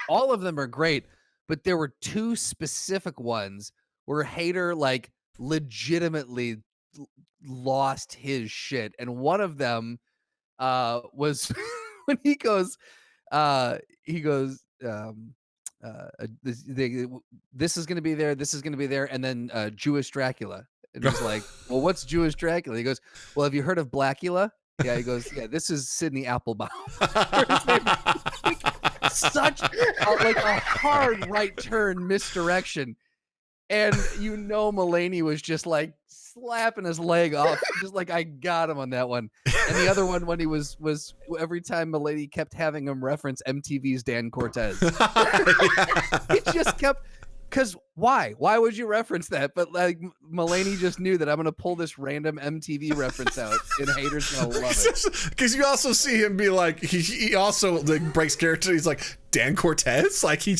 all of them are great, but there were two specific ones where Hader like legitimately lost his shit, and one of them was when he goes this is going to be there, this is going to be there, and then Jewish Dracula. And he's like, well, what's Jewish Dracula? He goes, well, have you heard of Blackula? Yeah, he goes, yeah, this is Sidney Applebaum. such like a hard right turn misdirection. And Mulaney was just like slapping his leg off, just like I got him on that one. And the other one when he was every time Mulaney kept having him reference MTV's Dan Cortez. He just kept, because why would you reference that? But like Mulaney just knew that I'm gonna pull this random MTV reference out and haters gonna love it. Because you also see him be like, he also like breaks character. He's like, Dan Cortez, like he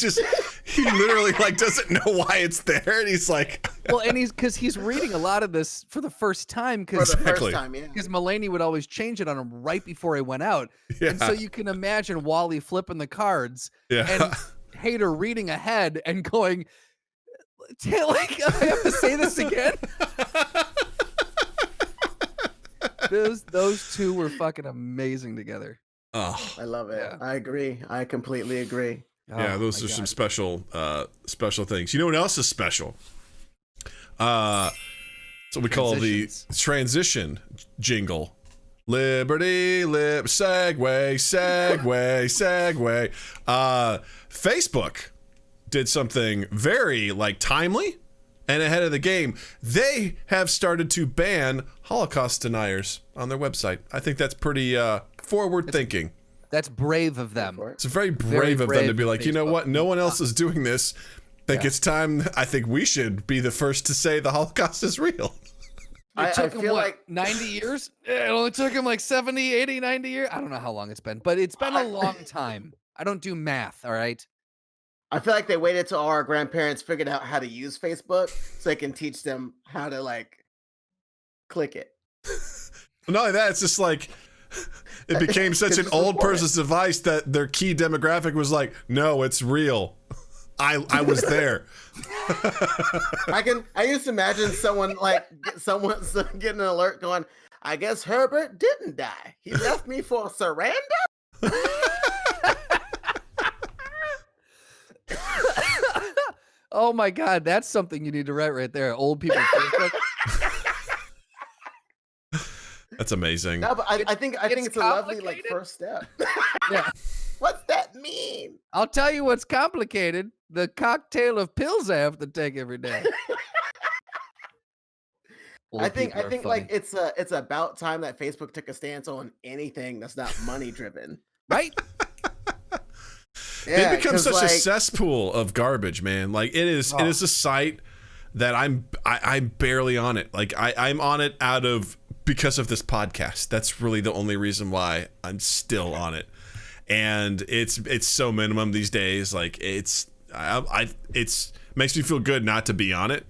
literally like doesn't know why it's there, and he's like, well, and he's reading a lot of this for the first time, because Mulaney would always change it on him right before he went out, and so you can imagine Wally flipping the cards, and Hater reading ahead and going, like, I have to say this again. Those two were fucking amazing together. Oh, I love it. Yeah. I agree. I completely agree. Yeah, those are some special things. You know what else is special? So we call the transition jingle. Liberty, segue. Facebook did something very like timely and ahead of the game. They have started to ban Holocaust deniers on their website. I think that's pretty forward thinking. That's brave of them. It's very brave of them to be like, you know what? No one else is doing this. I think it's time. I think we should be the first to say the Holocaust is real. It took him, feel what, like 90 years? It only took him like 70, 80, 90 years. I don't know how long it's been, but it's been a long time. I don't do math, all right? I feel like they waited till our grandparents figured out how to use Facebook so they can teach them how to like click it. Not only that, it's just like it became such an old person's device that their key demographic was like, no, it's real. I was there. I used to imagine someone getting an alert going, I guess Herbert didn't die. He left me for surrender. Oh my God, that's something you need to write right there. Old people Facebook. That's amazing. No, but I think it's a lovely like first step. Yeah. What's that mean? I'll tell you what's complicated. The cocktail of pills I have to take every day. I think like it's about time that Facebook took a stance on anything that's not money driven. Right? Yeah, they become such a cesspool of garbage, man. Like it is a site that I'm barely on it. Like I'm on it because of this podcast. That's really the only reason why I'm still on it. And it's so minimum these days. Like it's makes me feel good not to be on it,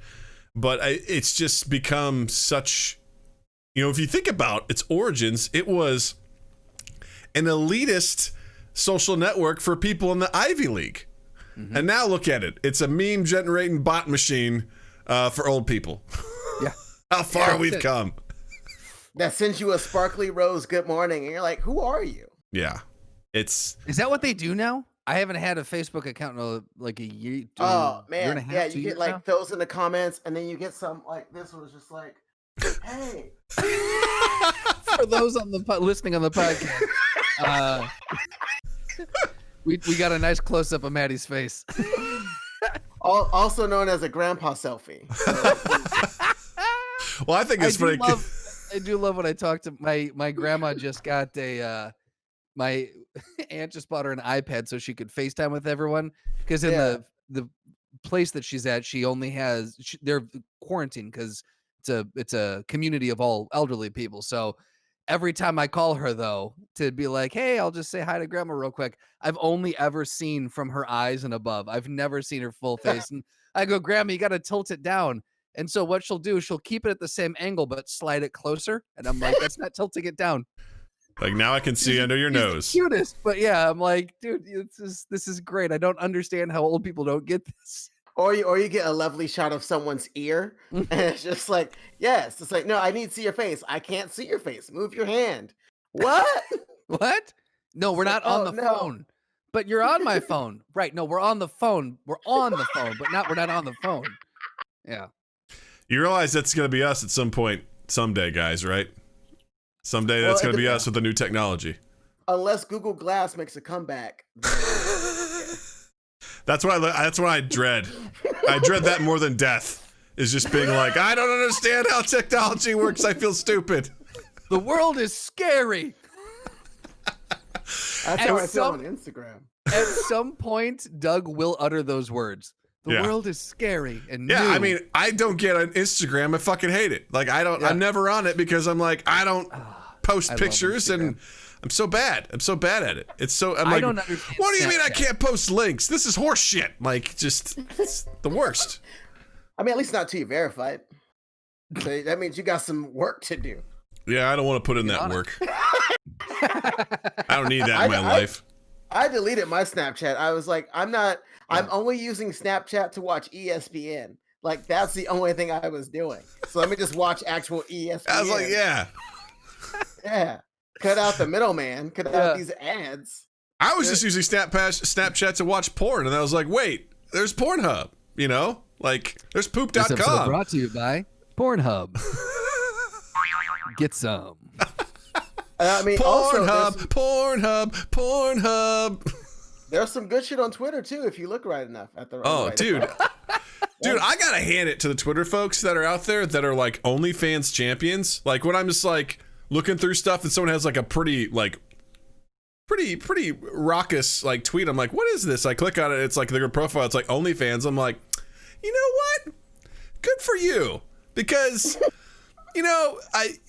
but it's just become such, if you think about its origins, it was an elitist social network for people in the Ivy League. Mm-hmm. And now look at it. It's a meme generating bot machine for old people. Yeah. How far we've come. That sends you a sparkly rose good morning and you're like, who are you? Yeah. Is that what they do now? I haven't had a Facebook account in like a year. Oh man, year and a half, yeah, 2 you years get like now? those in the comments, and then you get some like this was just like, hey. For those on the listening on the podcast, we got a nice close up of Matty's face. Also known as a grandpa selfie. Well, I think it's pretty. I do love when I talk to my grandma. Just got my aunt just bought her an iPad so she could FaceTime with everyone, because in the place that she's at, she only has they're quarantined because it's a community of all elderly people. So every time I call her though to be like, hey, I'll just say hi to grandma real quick, I've only ever seen from her eyes and above. I've never seen her full face. And I go, Grandma, you got to tilt it down. And so what she'll do is she'll keep it at the same angle but slide it closer. And I'm like, that's not tilting it down. Like now I can see under your nose. The cutest, but yeah, I'm like, dude, this is great. I don't understand how old people don't get this. Or you get a lovely shot of someone's ear, and it's just like, yes, it's like, no, I need to see your face. I can't see your face. Move your hand. What? What? No, we're not on the phone. But you're on my phone, right? No, we're on the phone. We're on the phone, but we're not on the phone. Yeah. You realize that's going to be us at some point, someday, guys, right? Someday that's going to be us with the new technology. unless Google Glass makes a comeback. That's what I dread. I dread that more than death. Is just being like, I don't understand how technology works. I feel stupid. The world is scary. That's how I feel on Instagram. At some point, Doug will utter those words. The world is scary and new. I mean, I don't get on Instagram. I fucking hate it. Like, I'm never on it because I'm like, I don't post pictures and I'm so bad. I'm so bad at it. It's so, I'm like, don't understand what do you mean I Snapchat. can't post links? This is horse shit. Like, just, it's the worst. I mean, at least not till you verify it. So that means you got some work to do. Yeah, I don't want to put in that work. I don't need that in my life. I deleted my Snapchat. I was like, I'm only using Snapchat to watch ESPN. Like, that's the only thing I was doing. So let me just watch actual ESPN. I was like, yeah. Yeah. Cut out the middleman. Cut out these ads. I was just using Snapchat to watch porn, and I was like, wait, there's Pornhub, you know? Like, there's This episode poop.com. brought to you by Pornhub. Get some. I mean, also, Pornhub. there's some good shit on Twitter, too, if you look right enough at the Oh, right dude. Dude, I gotta hand it to the Twitter folks that are out there that are like OnlyFans champions. Like, when I'm just like looking through stuff and someone has like a pretty raucous like tweet, I'm like, what is this? I click on it, it's like their profile, it's like OnlyFans. I'm like, you know what? Good for you. Because, you know,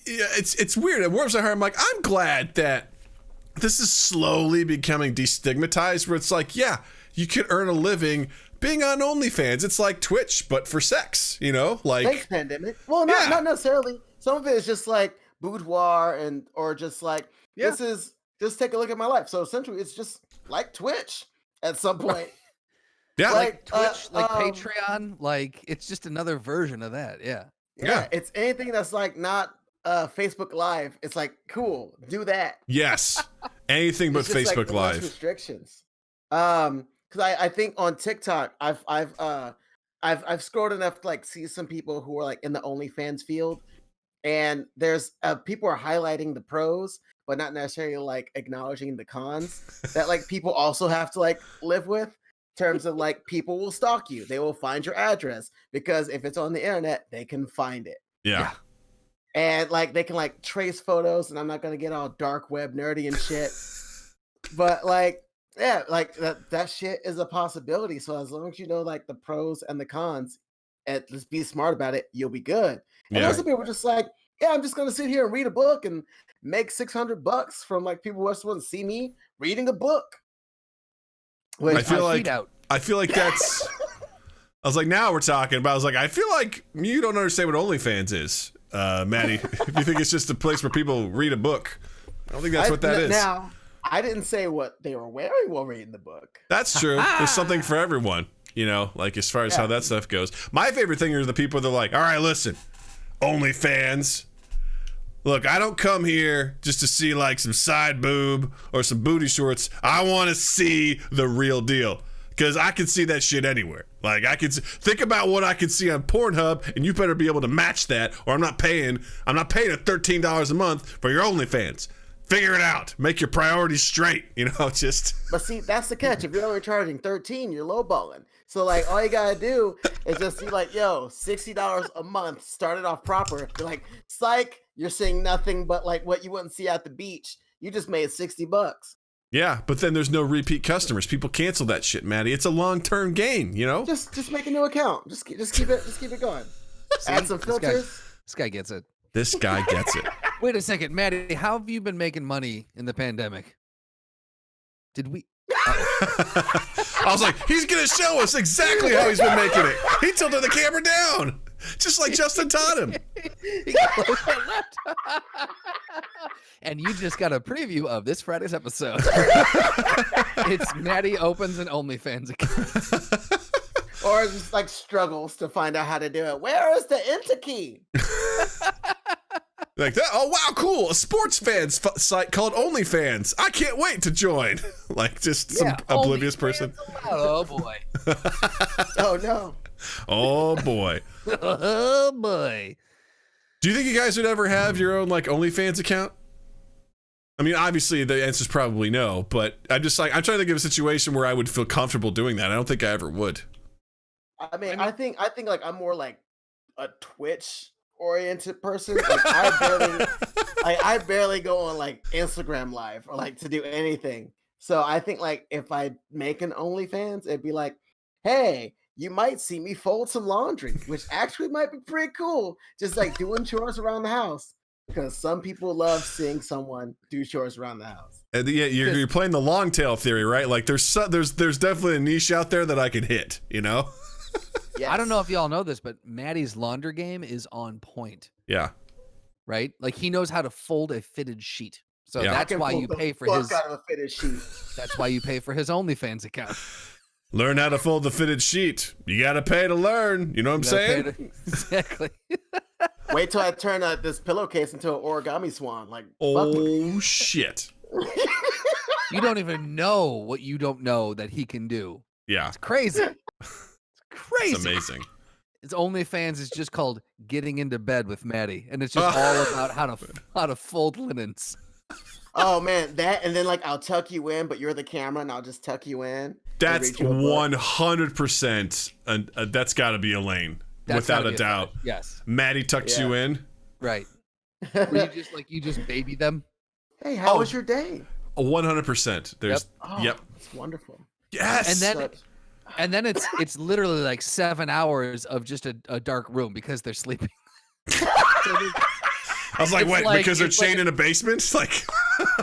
it's weird. It warms my heart. I'm like, I'm glad that this is slowly becoming destigmatized, where it's like, yeah, you could earn a living being on OnlyFans. It's like Twitch, but for sex, you know? Like, Thanks, pandemic. Well, not necessarily. Some of it is just like boudoir or just like, this is, just take a look at my life. So essentially, it's just like Twitch at some point. Yeah. Like Twitch, like Patreon, like it's just another version of that. Yeah. Yeah. It's anything that's like not Facebook Live. It's like, cool, do that. Yes. Anything but It's just, Facebook like, less Live. restrictions. Because I think on TikTok, I've scrolled enough to like see some people who are like in the OnlyFans field, and there's people are highlighting the pros, but not necessarily like acknowledging the cons that like people also have to like live with. In terms of like, people will stalk you, they will find your address because if it's on the internet, they can find it. Yeah. And like they can like trace photos, and I'm not gonna get all dark web nerdy and shit, but like, yeah, like that shit is a possibility. So as long as you know like the pros and the cons, and just be smart about it, you'll be good. And Yeah. some people are just like, yeah, I'm just gonna sit here and read a book and make $600 from like people who just want to see me reading a book. Which I feel like out. that's. I was like, now we're talking. But I was like, I feel like you don't understand what OnlyFans is, Matty. If you think it's just a place where people read a book, I don't think that's what that is. Now, I didn't say what they were wearing while reading the book. That's true. There's something for everyone, you know, like as far as how that stuff goes. My favorite thing are the people that are like, all right, listen, OnlyFans. Look, I don't come here just to see like some side boob or some booty shorts. I want to see the real deal, because I can see that shit anywhere. Like, I can think about what I can see on Pornhub, and you better be able to match that, or I'm not paying a $13 a month for your OnlyFans. Figure it out. Make your priorities straight. You know, just. But see, that's the catch. If you're only charging $13, you're lowballing. So like, all you gotta do is just be like, yo, $60 a month. Start it off proper. Be like, psych, you're seeing nothing but like what you wouldn't see at the beach. You just made $60. Yeah, but then there's no repeat customers. People cancel that shit, Matty. It's a long-term gain, you know? Just make a new account. Just keep it going. Add some filters. This guy gets it. This guy gets it. Wait a second, Matty. How have you been making money in the pandemic? Did we? I was like, he's going to show us exactly how he's been making it. He tilted the camera down, just like Justin taught him. He closed that laptop. And you just got a preview of this Friday's episode. It's Matty opens an OnlyFans account. Or just like struggles to find out how to do it. Where is the enter key? Like that. Oh, wow, cool. A sports fans site called OnlyFans. I can't wait to join. Like just some oblivious person. Oh, boy. Oh, no. Oh, boy. Oh, boy. Do you think you guys would ever have your own like OnlyFans account? I mean, obviously the answer is probably no, but I'm trying to think of a situation where I would feel comfortable doing that. I don't think I ever would. I mean, I think like I'm more like a Twitch oriented person. Like I barely go on like Instagram Live or like to do anything. So I think like if I make an OnlyFans, it'd be like, hey, you might see me fold some laundry, which actually might be pretty cool. Just like doing chores around the house. Because some people love seeing someone do chores around the house. And yeah, you're playing the long tail theory, right? Like there's definitely a niche out there that I could hit, you know? Yes. I don't know if y'all know this, but Matty's launder game is on point. Yeah. Right? Like he knows how to fold a fitted sheet. So Yeah. that's why you pay for his. Out of a fitted sheet. That's why you pay for his OnlyFans account. Learn how to fold the fitted sheet. You got to pay to learn. You know what I'm saying? Exactly. Wait till I turn this pillowcase into an origami swan. Like, Oh, shit. You don't even know what you don't know that he can do. Yeah. It's crazy. It's crazy. It's amazing. His OnlyFans is just called "Getting into Bed with Matty," and it's just all about how to fold linens. oh man, that and then like I'll tuck you in, but you're the camera, and I'll just tuck you in. That's 100%. That's got to be Elaine, without a doubt. Yes. Matty tucks you in. Right. Where you just baby them. Hey, how was your day? 100%. There's. Oh, Yep. It's wonderful. Yes. And then it's literally like 7 hours of just a dark room because they're sleeping. I was like, it's wait, like- because they're it's chained like- in a basement? Like.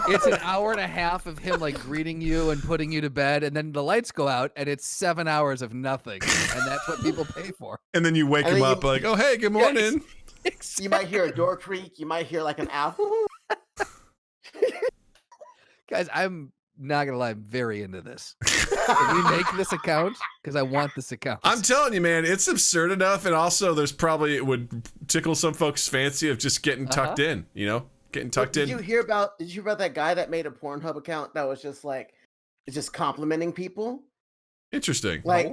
It's an hour and a half of him like greeting you and putting you to bed, and then the lights go out, and it's 7 hours of nothing, and that's what people pay for. And then you wake And him then up you- like, oh, hey, good morning. You might hear a door creak. You might hear like an owl. Guys, I'm not gonna lie, I'm very into this. Can we make this account? Because I want this account. I'm telling you, man, it's absurd enough. And also, it would tickle some folks' fancy of just getting tucked in, you know? Getting tucked Did in. you hear about that guy that made a Pornhub account that was just like, just complimenting people? Interesting. Like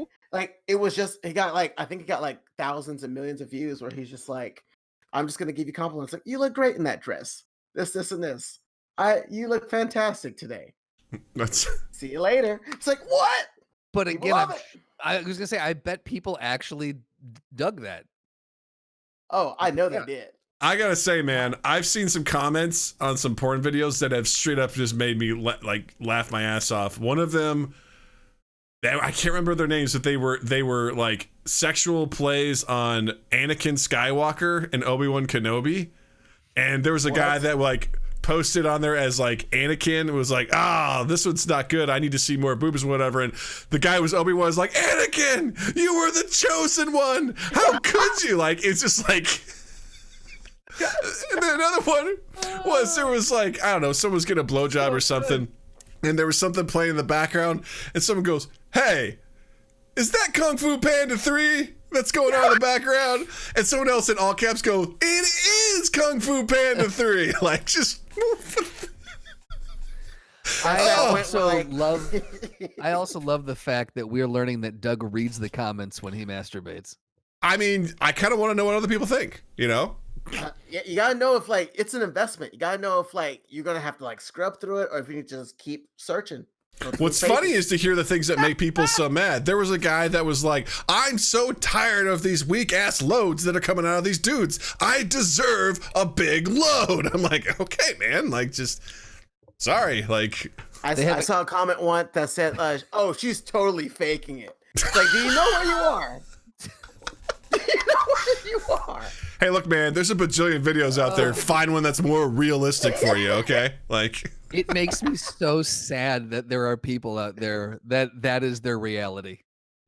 it was just, he got like, I think he got like thousands and millions of views where he's just like, I'm just gonna give you compliments. Like, you look great in that dress. This, and this. You look fantastic today. That's See you later. It's like, what? But People again, love it. I was gonna say, I bet people actually dug that. Oh, I know they did. I gotta say, man, I've seen some comments on some porn videos that have straight up just made me laugh my ass off. One of them, I can't remember their names, but they were like sexual plays on Anakin Skywalker and Obi-Wan Kenobi, and there was a guy that like posted on there as like Anakin was like, this one's not good, I need to see more boobs or whatever, and the guy was Obi-Wan was like, Anakin, you were the chosen one, how could you? Like, it's just like. And then another one was, there was like, I don't know, someone's getting a blowjob or something, and there was something playing in the background, and someone goes, hey, is that Kung Fu Panda 3 that's going on in the background? And someone else in all caps goes, it is Kung Fu Panda 3. Like, just. I also love the fact that we're learning that Doug reads the comments when he masturbates. I mean, I kind of want to know what other people think, you know? Yeah, you gotta know if like it's an investment. You gotta know if like you're gonna have to like scrub through it, or if you need to just keep searching. What's funny is to hear the things that make people so mad. There was a guy that was like, I'm so tired of these weak ass loads that are coming out of these dudes. I deserve a big load. I'm like, okay, man, like, just sorry. Like, I saw a comment once that said, oh, she's totally faking it. It's like, do you know where you are? Do you know where you are? Hey, look, man, there's a bajillion videos out there. Find one that's more realistic for you, okay? Like, it makes me so sad that there are people out there that is their reality.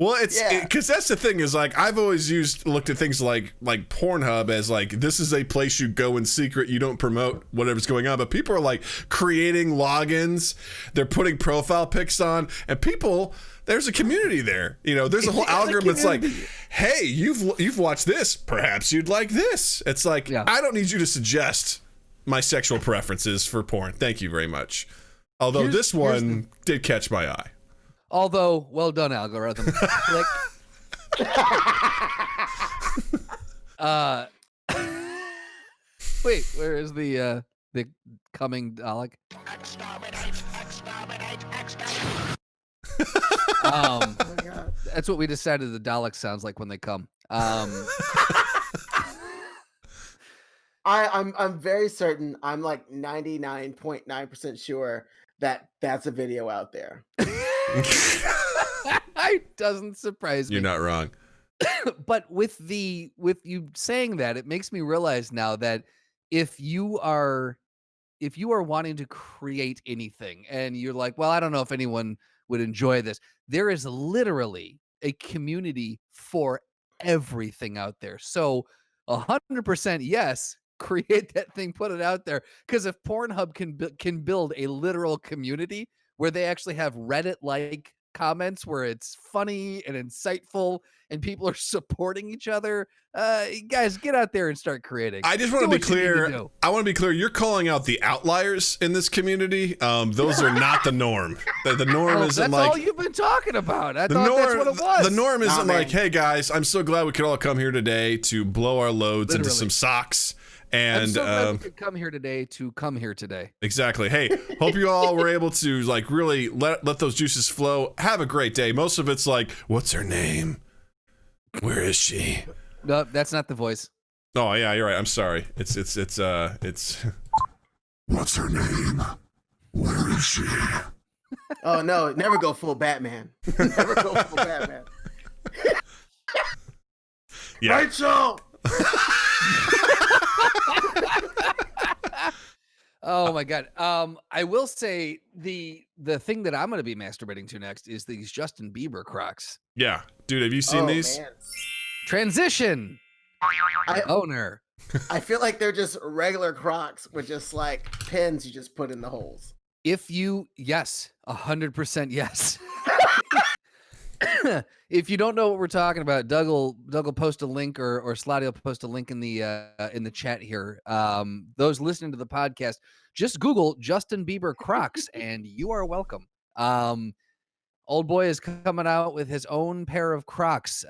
well, it's because that's the thing is like I've always looked at things like Pornhub as like this is a place you go in secret, you don't promote whatever's going on, but people are like creating logins, they're putting profile pics on, and people. There's a community there, you know. There's a whole algorithm that's like, "Hey, you've watched this. Perhaps you'd like this." It's like I don't need you to suggest my sexual preferences for porn. Thank you very much. Although this one did catch my eye. Although, well done, algorithm. Click. Wait, where is the The coming Dalek. Oh my God. That's what we decided the Dalek sounds like when they come. I'm very certain. I'm like 99.9% sure that that's a video out there. It doesn't surprise me. You're not wrong. But with you saying that, it makes me realize now that if you are wanting to create anything and you're like, well, I don't know if anyone would enjoy this, there is literally a community for everything out there. So 100% yes, create that thing, put it out there. Because if Pornhub can build a literal community where they actually have Reddit-like comments where it's funny and insightful and people are supporting each other, guys, get out there and start creating. I just want to be clear. I want to be clear. You're calling out the outliers in this community. Those are not the norm. The norm isn't that's like all you've been talking about. I thought that's what it was. The norm isn't man. like, hey guys, I'm so glad we could all come here today to blow our loads into some socks. I'm And so glad we could come here today to come here today. exactly. Hey, hope you all were able to like really let those juices flow. Have a great day. Most of it's like, what's her name? Where is she? No, that's not the voice. Oh yeah, you're right. I'm sorry. It's What's her name? Where is she? Oh no, never go full Batman. Never go full Batman. yeah. Rachel. Oh my God. I will say the thing that I'm going to be masturbating to next is these Justin Bieber Crocs. Yeah. Dude, have you seen these? Man. Transition. Owner. I feel like they're just regular Crocs with just like pins you just put in the holes. Yes, 100% yes. If you don't know what we're talking about, Doug will post a link or Slotty will post a link in the chat here. Those listening to the podcast, just Google Justin Bieber Crocs and you are welcome. Old boy is coming out with his own pair of Crocs.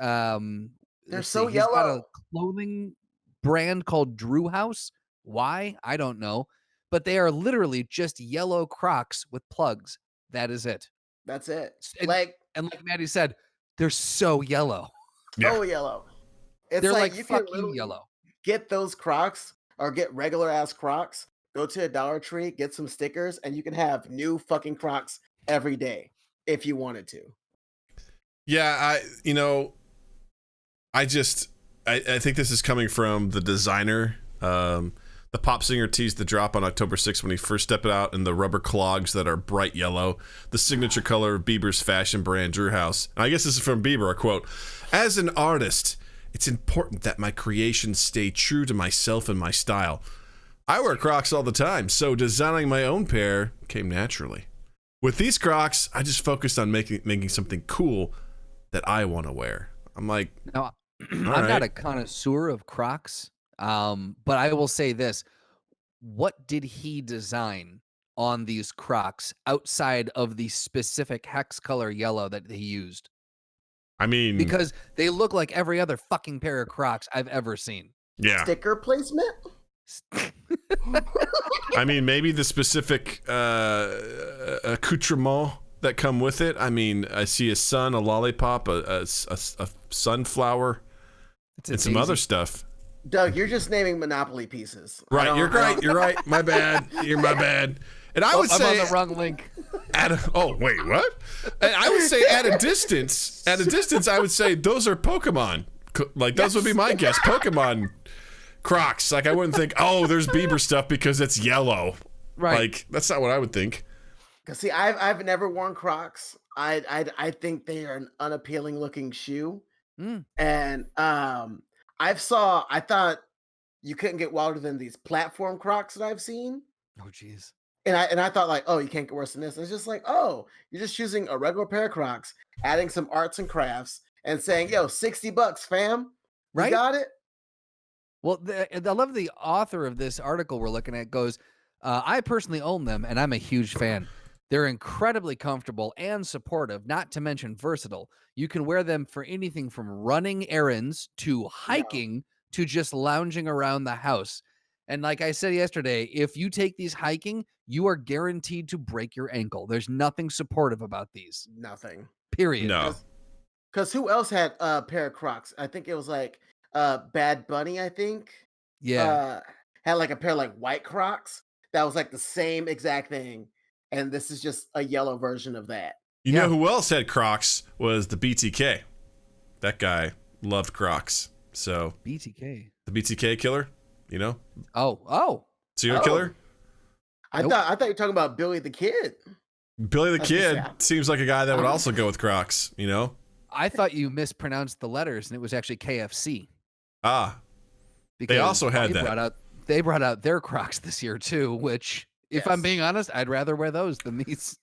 They're so He's got a yellow. clothing brand called Drew House. Why? I don't know. But they are literally just yellow Crocs with plugs. That is it. That's it. And Like Matty said, they're so yellow. Yeah. so yellow. It's They're like you can fucking literally yellow. get those Crocs or get regular ass Crocs. Go to a Dollar Tree, get some stickers, and you can have new fucking Crocs every day if you wanted to. Yeah, I think this is coming from the designer. The pop singer teased the drop on October 6th when he first stepped out in the rubber clogs that are bright yellow, the signature color of Bieber's fashion brand, Drew House. And I guess this is from Bieber, a quote. As an artist, it's important that my creations stay true to myself and my style. I wear Crocs all the time, so designing my own pair came naturally. With these Crocs, I just focused on making something cool that I want to wear. I'm like, Now, I'm right. not a connoisseur of Crocs, but I will say this. What did he design on these Crocs outside of the specific hex color yellow that he used? I mean, Because they look like every other fucking pair of Crocs I've ever seen. yeah. Sticker placement? I mean, maybe the specific accoutrement that come with it. I mean, I see a sun, a lollipop, a sunflower, It's a and some daisy. other stuff. Doug, you're just naming Monopoly pieces. I Right, don't- you're right. You're right. My bad. You're my bad. And I would I'm say on the wrong link. wait, what? And I would say at a distance, I would say those are Pokemon. Like those would be my guess. Pokemon Crocs. Like I wouldn't think, oh, there's Bieber stuff because it's yellow. Right. Like that's not what I would think. Cause see, I've never worn Crocs. I think they are an unappealing looking shoe. Mm. And I thought you couldn't get wilder than these platform Crocs that I've seen. Oh, jeez. And I thought like, oh, you can't get worse than this. It's just like, oh, you're just choosing a regular pair of Crocs, adding some arts and crafts, and saying, yo, $60, fam. Right? You got it? Well, I love the author of this article we're looking at goes, I personally own them, and I'm a huge fan. They're incredibly comfortable and supportive, not to mention versatile. You can wear them for anything from running errands to hiking to just lounging around the house. And like I said yesterday, if you take these hiking, you are guaranteed to break your ankle. There's nothing supportive about these. Nothing. Period. No. Because who else had a pair of Crocs? I think it was like Bad Bunny, I think. Yeah. Had like a pair of like white Crocs that was like the same exact thing. And this is just a yellow version of that. You Yeah. know who else had Crocs was the BTK. That guy loved Crocs. So BTK. the BTK killer, you know, Oh. serial Oh. killer. I Nope. thought you were talking about Billy the Kid. Billy the That's Kid sad. seems like a guy that would also go with Crocs, you know? I thought you mispronounced the letters and it was actually KFC. Ah, Because also had that. They brought out their Crocs this year too, which, if I'm Yes. being honest, I'd rather wear those than these.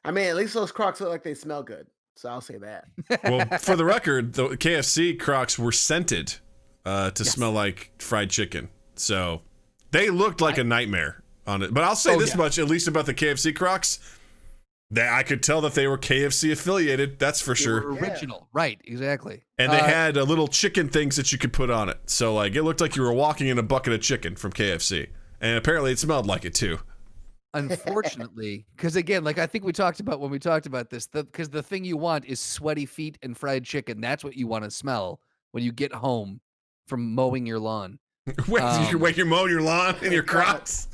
I mean, at least those Crocs look like they smell good. So I'll say that. well, for the record, the KFC Crocs were scented to Yes. smell like fried chicken. So they looked like a nightmare on it. But I'll say this much, at least about the KFC Crocs, that I could tell that they were KFC affiliated. That's for They sure. were original. Right, exactly. And they had little chicken things that you could put on it. So like it looked like you were walking in a bucket of chicken from KFC. And apparently it smelled like it too. Unfortunately, because again, like I think we talked about when we talked about this, because the thing you want is sweaty feet and fried chicken. That's what you want to smell when you get home from mowing your lawn. When you're mowing your lawn in your Crocs.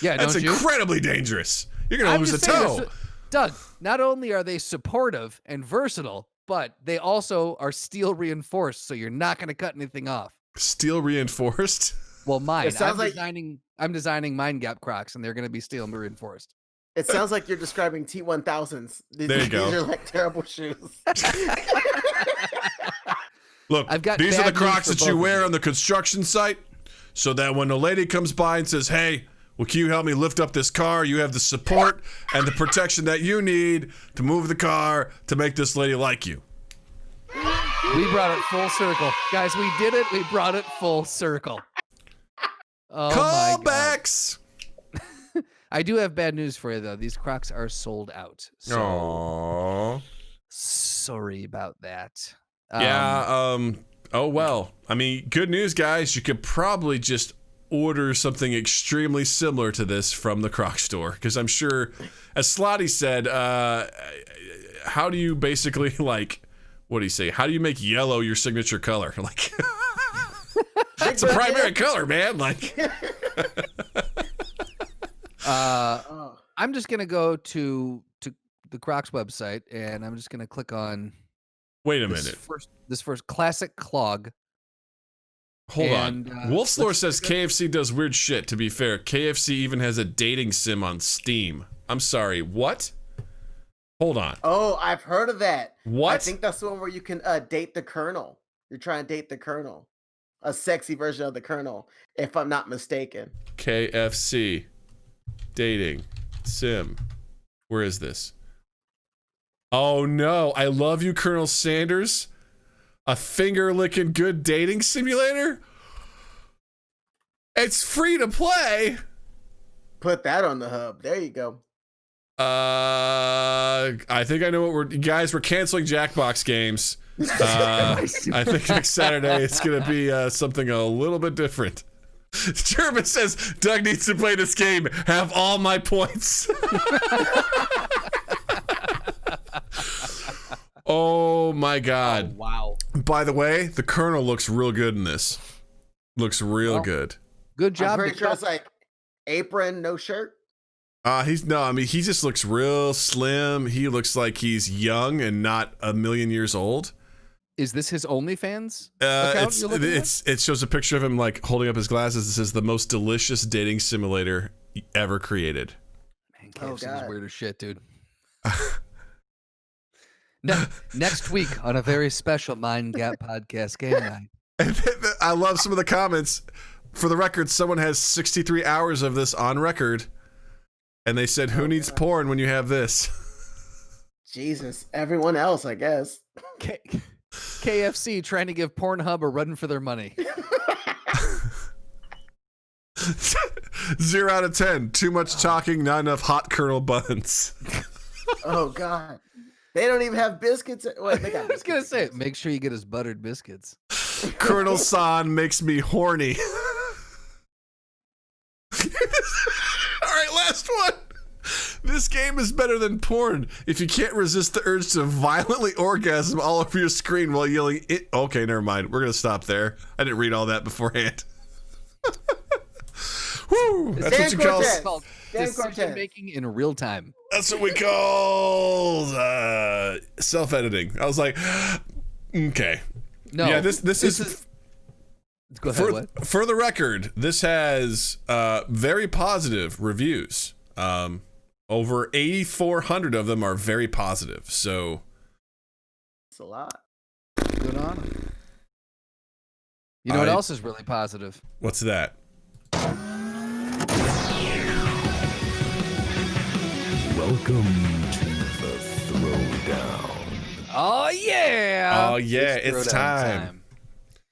Yeah, That's don't you? incredibly dangerous. You're going to I'm lose a just saying, toe. Doug, not only are they supportive and versatile, but they also are steel reinforced, so you're not going to cut anything off. Steel reinforced. Well, mine. It sounds I'm like- designing Mind Gap Crocs, and they're going to be steel reinforced. It sounds like you're describing T1000s. There you go. These are like terrible shoes. Look, I've got these are the bad news Crocs for that you both of wear you. on the construction site so that when a lady comes by and says, hey, well, can you help me lift up this car? You have the support and the protection that you need to move the car to make this lady like you. We brought it full circle. Guys, we did it. We brought it full circle. Oh, my God. Callbacks. I do have bad news for you, though. These Crocs are sold out. So Aww. sorry about that. Oh, well. I mean, good news, guys. You could probably just order something extremely similar to this from the Croc store. Because I'm sure, as Slotty said, how do you basically, like, what do you say? How do you make yellow your signature color? Like, it's a primary color, man. Like, I'm just going to go to the Crocs website, and I'm just going to click on wait a this minute. first classic clog. Hold and, on. Wolf's Lore let's- says KFC does weird shit. To be fair, KFC even has a dating sim on Steam. I'm sorry. What? Hold on. Oh, I've heard of that. What? I think that's the one where you can date the Colonel. You're trying to date the Colonel. A sexy version of the Colonel, if I'm not mistaken. KFC dating sim. Where is this? Oh no. I love you, Colonel Sanders. A finger licking good dating simulator? It's free to play. Put that on the hub. There you go. I think I know what we're canceling Jackbox games. I think next Saturday it's gonna be something a little bit different. German says Doug needs to play this game. Have all my points. Oh my God! Wow. By the way, the Colonel looks real good in this. Looks real Well, good. Good I'm job. pretty sure it's like apron, no shirt. He just looks real slim. He looks like he's young and not a million years old. Is this his OnlyFans account you're looking at? It shows a picture of him like holding up his glasses. It says the most delicious dating simulator ever created. Man, Oh, KFC is God. weird as shit, dude. Next week on a very special Mind Gap podcast game night. I love some of the comments. For the record, someone has 63 hours of this on record, and they said, "Who needs porn when you have this?" Jesus, everyone else, I guess. KFC trying to give Pornhub a run for their money. 0 out of 10. Too much talking, not enough hot kernel buns. Oh God, they don't even have biscuits. Well, they got I was gonna biscuits, I say, guess. make sure you get his buttered biscuits. Colonel San makes me horny. This game is better than porn if you can't resist the urge to violently orgasm all over your screen while yelling it. Okay, never mind. We're going to stop there. I didn't read all that beforehand. Woo! That's what you call decision making in real time. That's what we call self-editing. I was like, okay. No. Yeah, this is go ahead. For the record, this has very positive reviews. Over 8,400 of them are very positive. So it's a lot. Good on them. You know what else is really positive? What's that? Welcome to the Throwdown. Oh yeah! Oh yeah! It's time.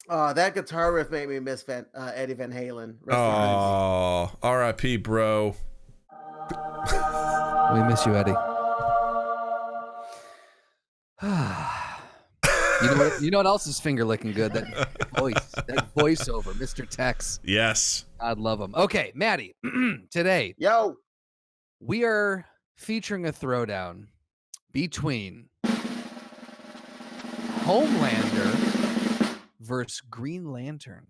Oh, that guitar riff made me miss Eddie Van Halen. Oh, R.I.P. bro. We miss you, Eddie. You know what else is finger licking good? That voiceover, Mr. Tex. Yes. I'd love him. Okay, Matty. Today, we are featuring a throwdown between Homelander versus Green Lantern.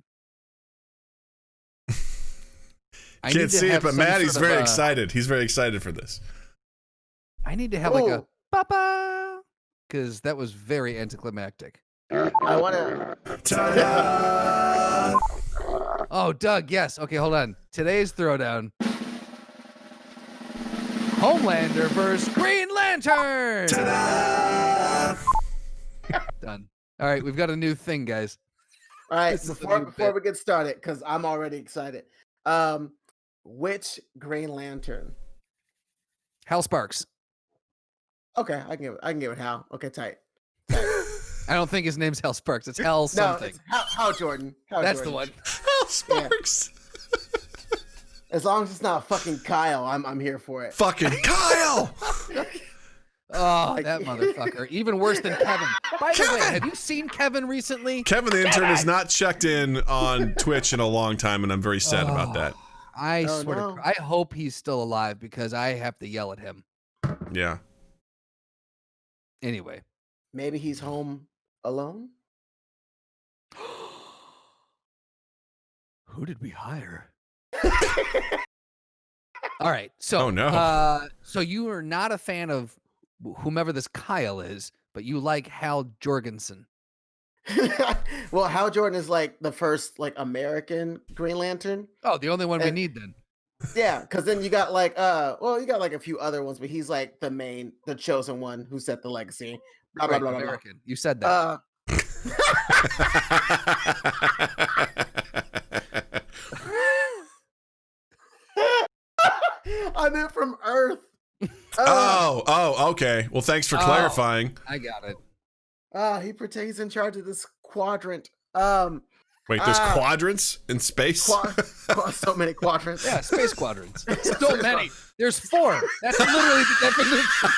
Can't see it, but Matty's very excited. He's very excited for this. I need to have like a papa, because that was very anticlimactic. I want to. Oh, Doug, yes. Okay, hold on. Today's throwdown. Homelander versus Green Lantern. Done. All right, we've got a new thing, guys. All right, before we get started, because I'm already excited. Which Green Lantern? Hal Sparks. Okay, I can give it Hal. Okay, tight. I don't think his name's Hal Sparks. It's Hal something. No, it's Hal Jordan. That's the one. Hal Sparks. Yeah. As long as it's not fucking Kyle, I'm here for it. Fucking Kyle. Oh, that motherfucker. Even worse than Kevin. By the way, have you seen Kevin recently? Kevin the intern has not checked in on Twitch in a long time, and I'm very sad about that. I swear to God, I hope he's still alive because I have to yell at him. Yeah. Anyway. Maybe he's home alone? Who did we hire? All right. So, oh, no. So you are not a fan of whomever this Kyle is, but you like Hal Jorgensen. Well, Hal Jordan is like the first like American Green Lantern. Oh, the only one we need then. Yeah, because then you got like you got like a few other ones, but he's like the chosen one who set the legacy. Blah blah blah blah. American. You said that. I meant from Earth. Okay. Well, thanks for clarifying. I got it. He's in charge of this quadrant. Wait, there's quadrants in space? So many quadrants. Yeah, space quadrants. So many. There's 4. That's literally the definition.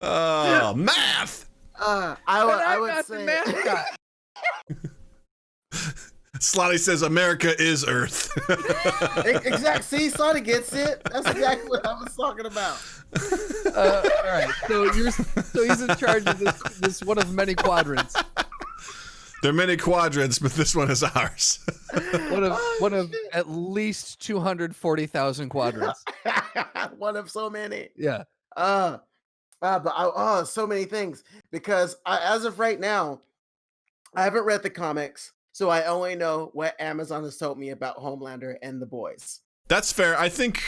Oh, math. I would say. Math guy. Slotty says America is Earth. Exactly. See, Slotty gets it. That's exactly what I was talking about. All right. So he's in charge of this one of many quadrants. There are many quadrants, but this one is ours. one of at least 240,000 quadrants. One of so many. Yeah. But so many things because as of right now, I haven't read the comics. So I only know what Amazon has told me about Homelander and the boys. That's fair. I think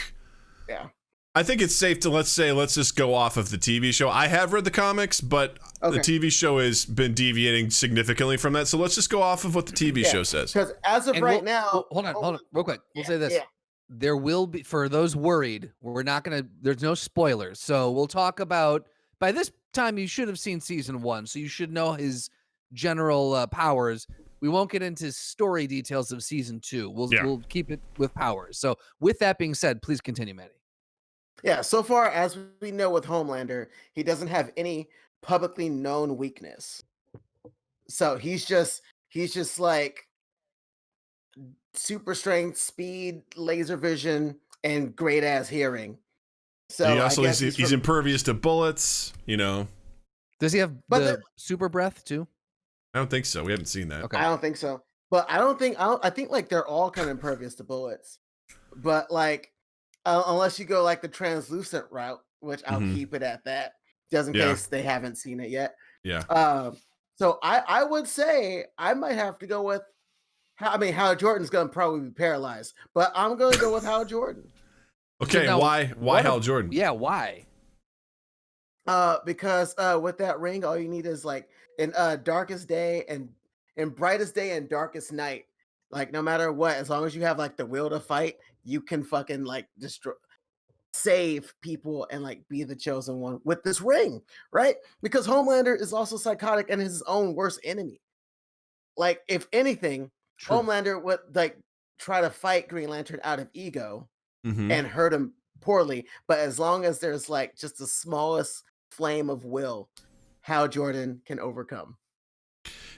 it's safe to let's just go off of the TV show. I have read the comics, but the TV show has been deviating significantly from that. So let's just go off of what the TV show says. Because as of now, hold on, real quick. We'll say this. Yeah. There will be, for those worried, there's no spoilers. So we'll talk about, by this time you should have seen season 1, so you should know his general powers. We won't get into story details of season 2. We'll keep it with powers. So with that being said, please continue, Matty. Yeah, so far as we know with Homelander, he doesn't have any publicly known weakness. So he's just like super strength, speed, laser vision, and great ass hearing. So And he I also guess he's impervious to bullets. You know, Does he have But the the- super breath too? I don't think so. We haven't seen that. Okay. I don't think so. But I think like they're all kind of impervious to bullets. But like unless you go like the translucent route, which I'll Mhm. keep it at that, just in Yeah. case they haven't seen it yet. Yeah. So I would say I might have to go with. I mean, Howard Jordan's gonna probably be paralyzed, but I'm gonna go with Howard Jordan. Okay. now, Why Hal Jordan? Yeah, why? Because with that ring, all you need is like in darkest day and in brightest day and darkest night. Like no matter what, as long as you have like the will to fight, you can fucking like destroy, save people, and like be the chosen one with this ring, right? Because Homelander is also psychotic and his own worst enemy. Like if anything, True. Homelander would like try to fight Green Lantern out of ego Mhm. and hurt him poorly. But as long as there's like just the smallest flame of will, Hal Jordan can overcome.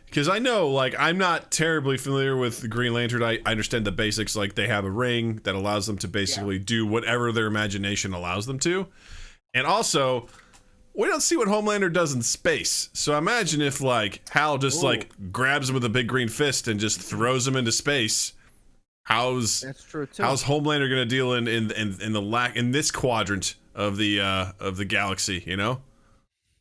Because I know, like, I'm not terribly familiar with the Green Lantern. I understand the basics, like they have a ring that allows them to basically do whatever their imagination allows them to. And also, we don't see what Homelander does in space. So imagine if, like, Hal just, like, grabs him with a big green fist and just throws him into space. That's true too. How's Homelander going to deal in this quadrant of the galaxy, you know?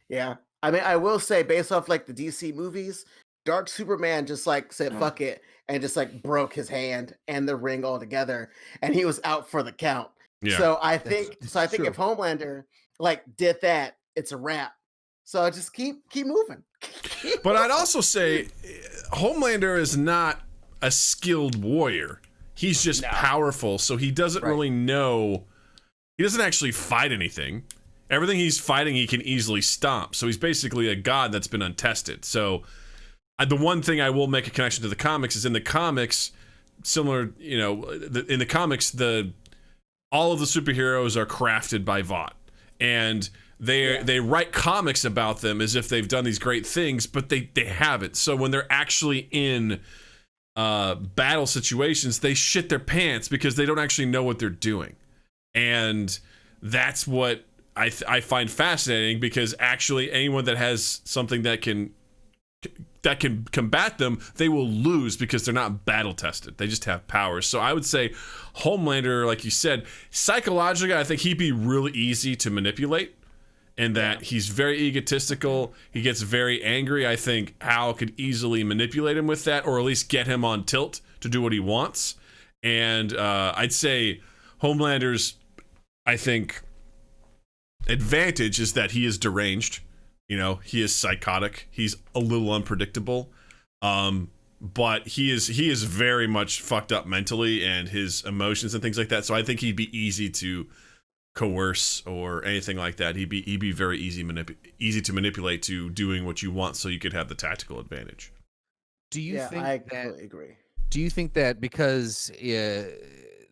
Yeah. I mean, I will say, based off like the DC movies, Dark Superman just like said fuck it and just like broke his hand and the ring altogether, and he was out for the count. Yeah. So I think true. if Homelander like did that, it's a wrap. So just keep moving. But I'd also say Homelander is not a skilled warrior. He's just powerful, so he doesn't really know. He doesn't actually fight anything. Everything he's fighting, he can easily stomp. So he's basically a god that's been untested. So the one thing I will make a connection to the comics is in the comics, similar, you know, in the comics, all of the superheroes are crafted by Vought, and they write comics about them as if they've done these great things, but they haven't. So when they're actually in battle situations, they shit their pants because they don't actually know what they're doing, and that's what I find fascinating, because actually anyone that has something that can combat them, they will lose because they're not battle tested. They just have powers. So I would say Homelander, like you said, psychologically, I think he'd be really easy to manipulate, and that he's very egotistical. He gets very angry. I think Hal could easily manipulate him with that, or at least get him on tilt to do what he wants. And I'd say Homelander's, I think, advantage is that he is deranged. You know, he is psychotic. He's a little unpredictable. But he is very much fucked up mentally, and his emotions and things like that. So I think he'd be easy to coerce or anything like that. He'd be very easy to manipulate to doing what you want, so you could have the tactical advantage. Do you think I that? completely agree. Do you think that because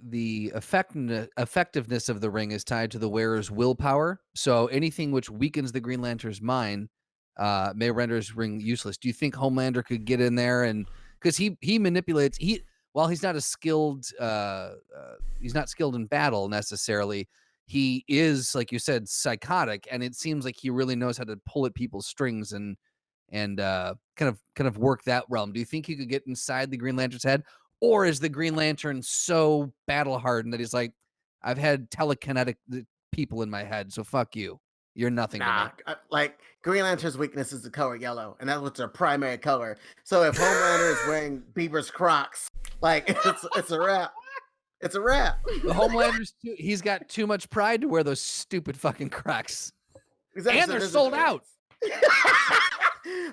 the effectiveness of the ring is tied to the wearer's willpower, so anything which weakens the Green Lantern's mind may render his ring useless? Do you think Homelander could get in there, and because he manipulates, while he's not he's not skilled in battle necessarily, he is, like you said, psychotic, and it seems like he really knows how to pull at people's strings and kind of work that realm. Do you think he could get inside the Green Lantern's head, or is the Green Lantern so battle hardened that he's like, I've had telekinetic people in my head, so fuck you, you're nothing to me. Like Green Lantern's weakness is the color yellow, and that's what's their primary color. So if Homelander is wearing Bieber's Crocs, like it's a wrap. It's a wrap. The Homelander's he's got too much pride to wear those stupid fucking Crocs, Exactly. and So they're there's sold out.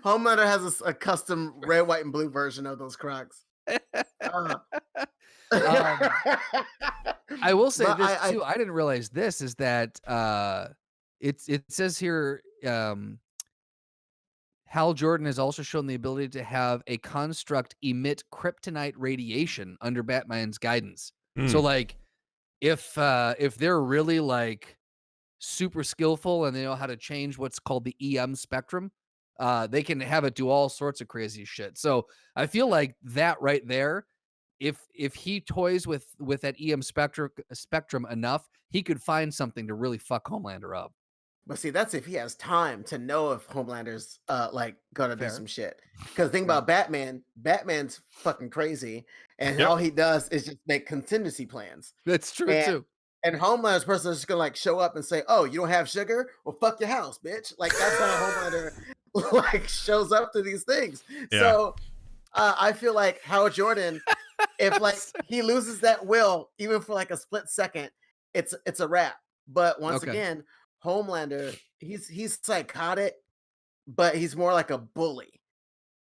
Homelander has a custom red, white, and blue version of those Crocs. I will say But this too. I didn't realize this is that it says here Hal Jordan has also shown the ability to have a construct emit kryptonite radiation under Batman's guidance. So like if they're really like super skillful and they know how to change what's called the EM spectrum, they can have it do all sorts of crazy shit. So I feel like that right there if he toys with that EM spectrum enough, he could find something to really fuck Homelander up. But see, that's if he has time to know if Homelander's like gonna do Fair. some shit. Because think Fair. about Batman. Batman's fucking crazy, and Yep. all he does is just make contingency plans. That's true And- too. And Homelander's person is just gonna like show up and say, "Oh, you don't have sugar? Well, fuck your house, bitch!" Like that's how Homelander like shows up to these things. Yeah. So I feel like Howard Jordan, if like he loses that will, even for like a split second, it's a wrap. But once Okay. again, Homelander, he's psychotic, but he's more like a bully.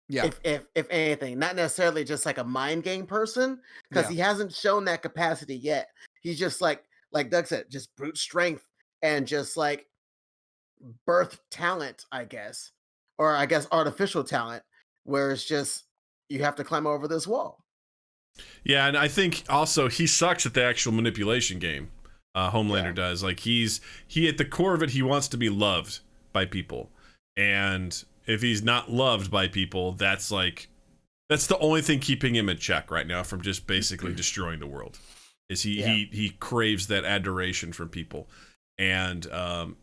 Yeah. If anything, not necessarily just like a mind game person, because he hasn't shown that capacity yet. He's just like Doug said, just brute strength and just like birth talent, I guess, or I guess artificial talent, where it's just you have to climb over this wall. Yeah, and I think also he sucks at the actual manipulation game. Homelander does. Like he at the core of it, he wants to be loved by people, and if he's not loved by people, that's the only thing keeping him in check right now from just basically destroying the world. Is he craves that adoration from people, and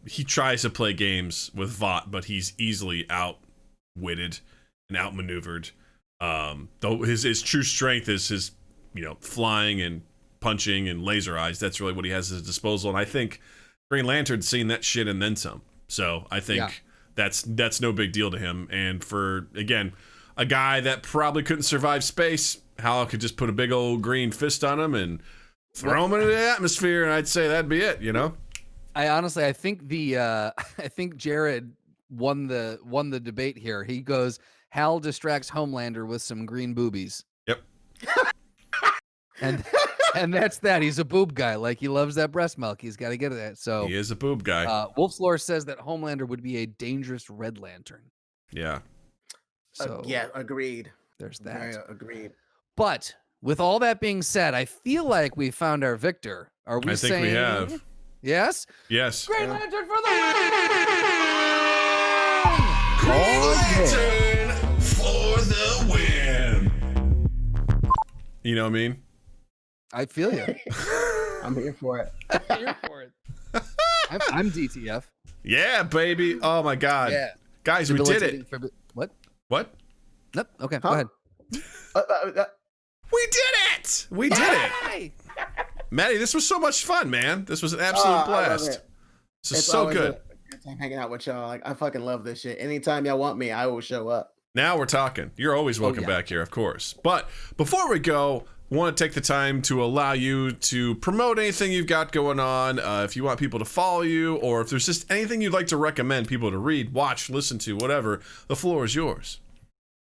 he tries to play games with Vought, but he's easily outwitted and outmaneuvered. Though his true strength is his flying and punching and laser eyes. That's really what he has at his disposal, and I think Green Lantern's seen that shit and then some. So I think that's no big deal to him. And for again, a guy that probably couldn't survive space, Hal could just put a big old green fist on him and throw him into the atmosphere, and I'd say that'd be it. I think I think Jared won the debate here. He goes, Hal distracts Homelander with some green boobies. Yep. And that's that. He's a boob guy. Like he loves that breast milk. He's got to get that. So He is a boob guy. Wolf's Lore says that Homelander would be a dangerous Red Lantern. Yeah. So Yeah, agreed. there's Very that. agreed. But with all that being said, I feel like we found our victor. Are we I think saying we have. Yes? Yes. Green Lantern for the Green Lantern for the win. You know what I mean? I feel you. I'm here for it. Here for it. I'm DTF. Yeah, baby. Oh my God. Yeah. Guys, we did it. What? What? Nope. Okay, Huh? go ahead. We did it. We did it. Hey! Matty, this was so much fun, man. This was an absolute I love blast. it. This is It's so always good. a good time hanging out with y'all. Like I fucking love this shit. Anytime y'all want me, I will show up. Now we're talking. You're always welcome yeah. back here, of course. But before we go, I want to take the time to allow you to promote anything you've got going on. If you want people to follow you, or if there's just anything you'd like to recommend people to read, watch, listen to, whatever, the floor is yours.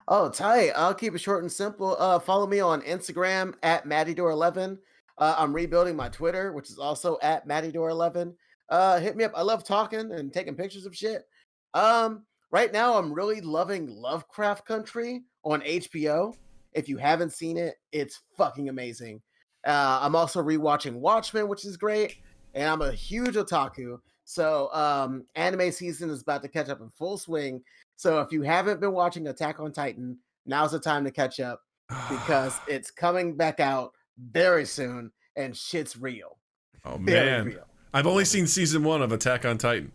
Oh, tight. I'll keep it short and simple. Follow me on Instagram at MattyDoor11. I'm rebuilding my Twitter, which is also at MattyDoor11. Hit me up. I love talking and taking pictures of shit. Right now, I'm really loving Lovecraft Country on HBO. If you haven't seen it, it's fucking amazing. I'm also rewatching Watchmen, which is great. And I'm a huge otaku. So anime season is about to catch up in full swing. So if you haven't been watching Attack on Titan, now's the time to catch up because it's coming back out very soon and shit's real. Oh, Very man. real. I've only seen season 1 of Attack on Titan.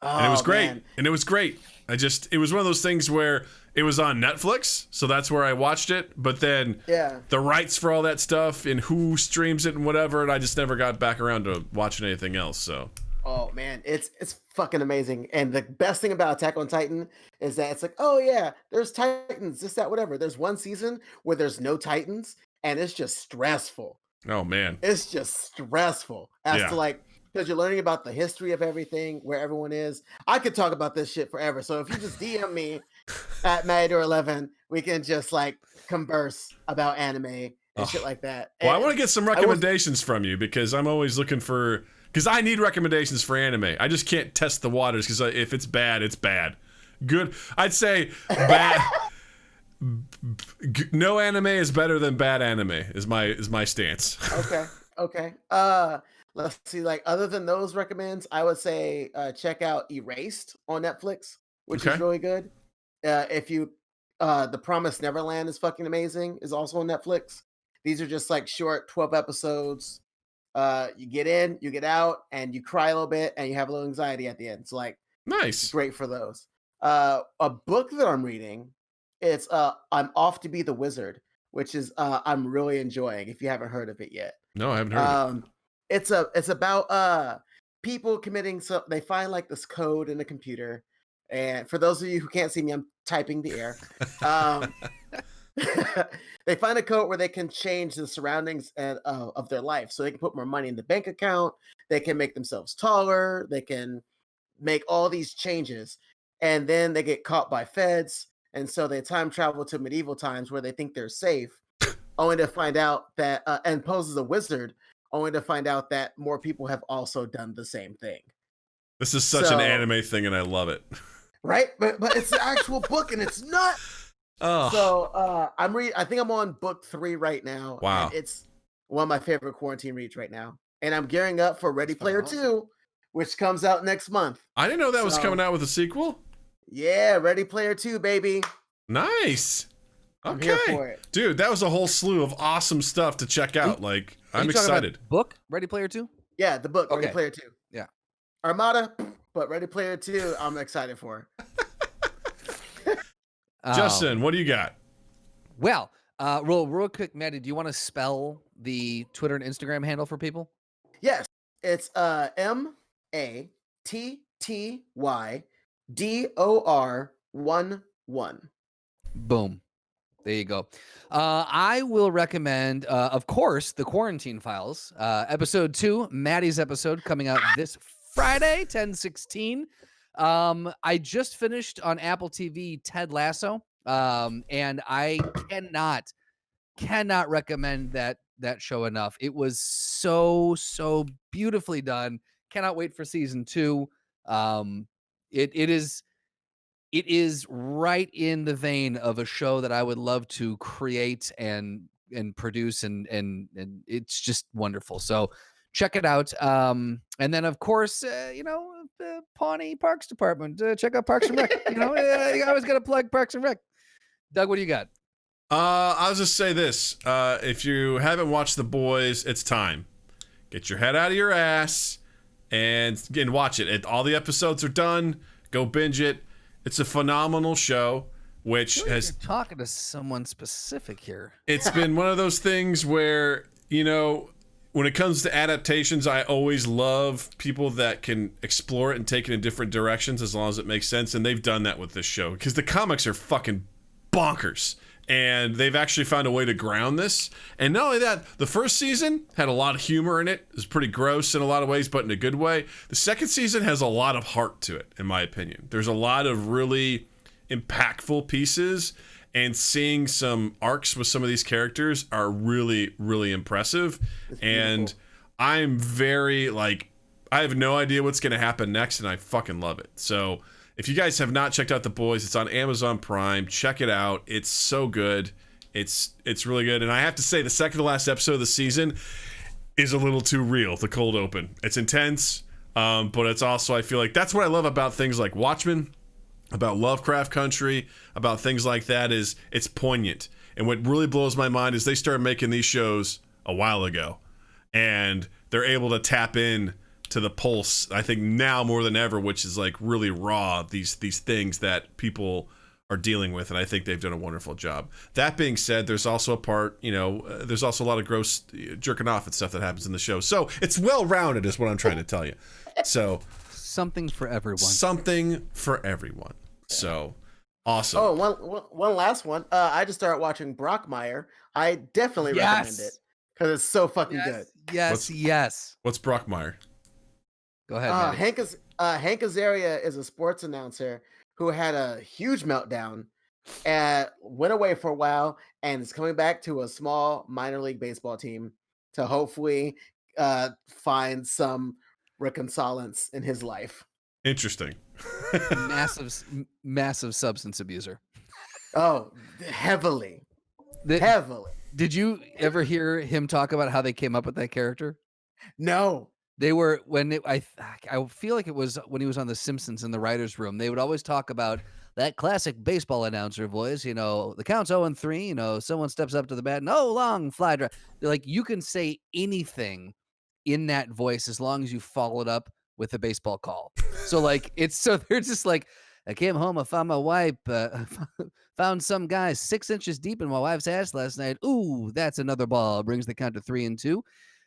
And it was great. Man. And it was great. It was one of those things where it was on Netflix, so that's where I watched it. But then the rights for all that stuff and who streams it and whatever, and I just never got back around to watching anything else. So. Oh man, it's fucking amazing. And the best thing about Attack on Titan is that it's like, oh yeah, there's Titans, this, that, whatever. There's one season where there's no Titans, and it's just stressful. Oh man. It's just stressful as to like, because you're learning about the history of everything, where everyone is. I could talk about this shit forever. So if you just DM me at MattyDoor11, we can just like converse about anime and shit like that. Well, I And want to get some recommendations from you because I'm always looking for. Because I need recommendations for anime. I just can't test the waters because if it's bad, it's bad. Good. I'd say bad. No anime is better than bad anime. Is my stance. Okay. Let's see. Like other than those recommends, I would say check out Erased on Netflix, which is really good. If you, The Promised Neverland is fucking amazing. Is also on Netflix. These are just like short 12 episodes. You get in, you get out, and you cry a little bit, and you have a little anxiety at the end. It's like Nice. great for those. A book that I'm reading, it's I'm Off to Be the Wizard, which is I'm really enjoying. If you haven't heard of it yet, No, I haven't heard of it. it's about people committing. So they find like this code in the computer, and for those of you who can't see me, I'm typing the air. They find a code where they can change the surroundings of their life, so they can put more money in the bank account. They can make themselves taller. They can make all these changes, and then they get caught by feds, and so they time travel to medieval times where they think they're safe, only to find out that and pose as a wizard, only to find out that more people have also done the same thing. This is such an anime thing, and I love it. Right, but it's an actual book, and it's not. Oh, So I think I'm on book 3 right now. Wow. And it's one of my favorite quarantine reads right now, and I'm gearing up for Ready Player 2, which comes out next month. I didn't know that was coming out with a sequel. Yeah, Ready Player 2, baby. Nice. I'm Okay, here for it. dude, that was a whole slew of awesome stuff to check out. Like, I'm excited. Book Ready Player 2? Yeah, the book, Ready Okay. Player 2. Yeah. Armada, but Ready Player 2, I'm excited for. Justin, what do you got? Well, real quick, Matty, do you want to spell the Twitter and Instagram handle for people? Yes, it's MATTYDOR11. Boom. There you go. I will recommend, of course, the Quarantine Files, episode 2, Matty's episode, coming out this Friday, 10/16. I just finished on Apple TV Ted Lasso, and I cannot recommend that show enough. It was so beautifully done. Cannot wait for season 2. It is right in the vein of a show that I would love to create and produce, and it's just wonderful. So check it out. And then of course, the Pawnee Parks Department. Check out Parks and Rec. I always got to plug Parks and Rec. Doug, what do you got? I'll just say this. If you haven't watched The Boys, it's time. Get your head out of your ass and watch it. All the episodes are done. Go binge it. It's a phenomenal show, which You're talking to someone specific here. It's been one of those things where, when it comes to adaptations, I always love people that can explore it and take it in different directions as long as it makes sense. And they've done that with this show because the comics are fucking bonkers. And they've actually found a way to ground this. And not only that, the first season had a lot of humor in it. It was pretty gross in a lot of ways, but in a good way. The second season has a lot of heart to it, in my opinion. There's a lot of really impactful pieces, and seeing some arcs with some of these characters are really, really impressive. And I'm very, I have no idea what's going to happen next, and I fucking love it. So if you guys have not checked out The Boys, it's on Amazon Prime. Check it out. It's so good. It's really good. And I have to say, the second to last episode of the season is a little too real, the cold open. It's intense, but it's also, I feel like that's what I love about things like Watchmen, about Lovecraft Country, about things like that, is it's poignant. And what really blows my mind is they started making these shows a while ago, and they're able to tap in to the pulse, I think now more than ever, which is really raw, these things that people are dealing with, and I think they've done a wonderful job. That being said, there's also a part, there's also a lot of gross jerking off and stuff that happens in the show. So it's well-rounded is what I'm trying to tell you. So something for everyone. Something for everyone. So awesome. Oh, one last one. I just started watching Brockmire. I definitely recommend it because it's so fucking good. Yes. What's Brockmire? Go ahead. Hank Azaria is a sports announcer who had a huge meltdown and went away for a while, and is coming back to a small minor league baseball team to hopefully find some reconciliation in his life. Interesting. massive substance abuser. Oh, heavily. Did you ever hear him talk about how they came up with that character? No. They were I feel like it was when he was on The Simpsons in the writers' room. They would always talk about that classic baseball announcer voice, the count's 0-3, someone steps up to the bat, no long fly drive. They're like, you can say anything in that voice as long as you follow it up with a baseball call. So like they're just like, I came home, I found my wife, found some guy 6 inches deep in my wife's ass last night. Ooh, that's another ball. Brings the count to 3-2.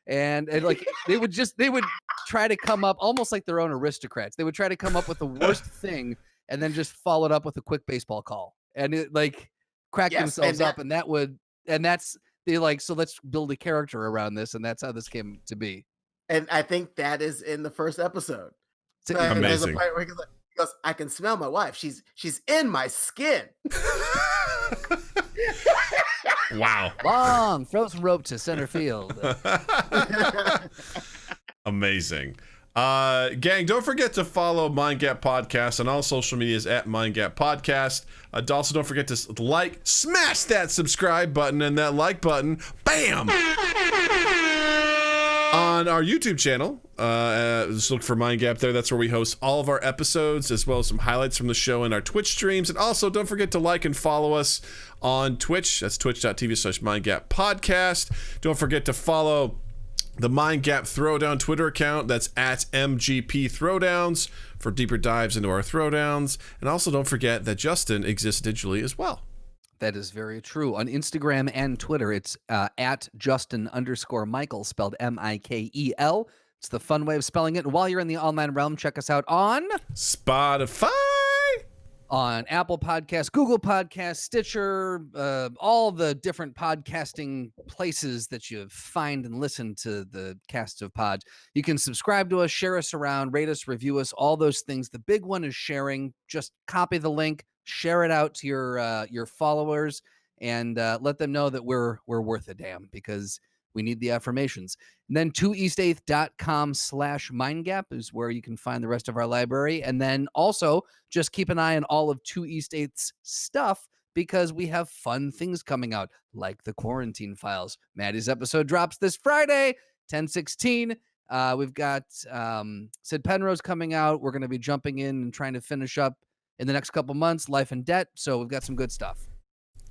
And like they would try to come up almost like their own aristocrats. They would try to come up with the worst thing and then just follow it up with a quick baseball call. And it like crack themselves up. And they're like, so let's build a character around this. And that's how this came to be. And I think that is in the first episode. So amazing. There's a part where he goes, I can smell my wife. She's in my skin. Wow. Long, throw some rope to center field. Amazing. Gang, don't forget to follow Mind Gap Podcast on all social medias at Mind Gap Podcast. Also, don't forget to smash that subscribe button and that like button. Bam! On our YouTube channel, just look for Mind Gap there. That's where we host all of our episodes, as well as some highlights from the show and our Twitch streams. And also, don't forget to like and follow us on Twitch. That's twitch.tv/Mind Gap Podcast. Don't forget to follow the Mind Gap Throwdown Twitter account. That's at MGP Throwdowns for deeper dives into our throwdowns. And also, don't forget that Justin exists digitally as well. That is very true. On Instagram and Twitter, it's at Justin_Michael, spelled Mikel. It's the fun way of spelling it. And while you're in the online realm, check us out on Spotify, on Apple Podcasts, Google Podcasts, Stitcher, all the different podcasting places that you find and listen to the cast of pods. You can subscribe to us, share us around, rate us, review us, all those things. The big one is sharing. Just copy the link, share it out to your followers, and let them know that we're worth a damn, because we need the affirmations. And then 2east8th.com/mindgap is where you can find the rest of our library. And then also just keep an eye on all of 2 East 8th's stuff, because we have fun things coming out, like the Quarantine Files. Matty's episode drops this Friday, 10/16. We've got Sid Penrose coming out. We're going to be jumping in and trying to finish up in the next couple months, Life and Debt. So we've got some good stuff.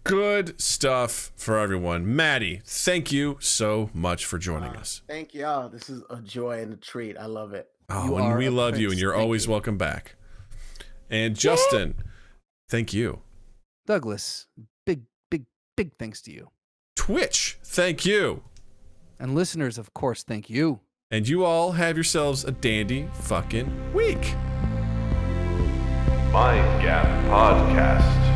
Good stuff for everyone. Matty, thank you so much for joining us. Thank y'all. This is a joy and a treat. I love it. Oh, and we love you, and you're always welcome back. And Justin, thank you. Douglas, big thanks to you. Twitch, thank you. And listeners, of course, thank you. And you all have yourselves a dandy fucking week. Mind Gap Podcast.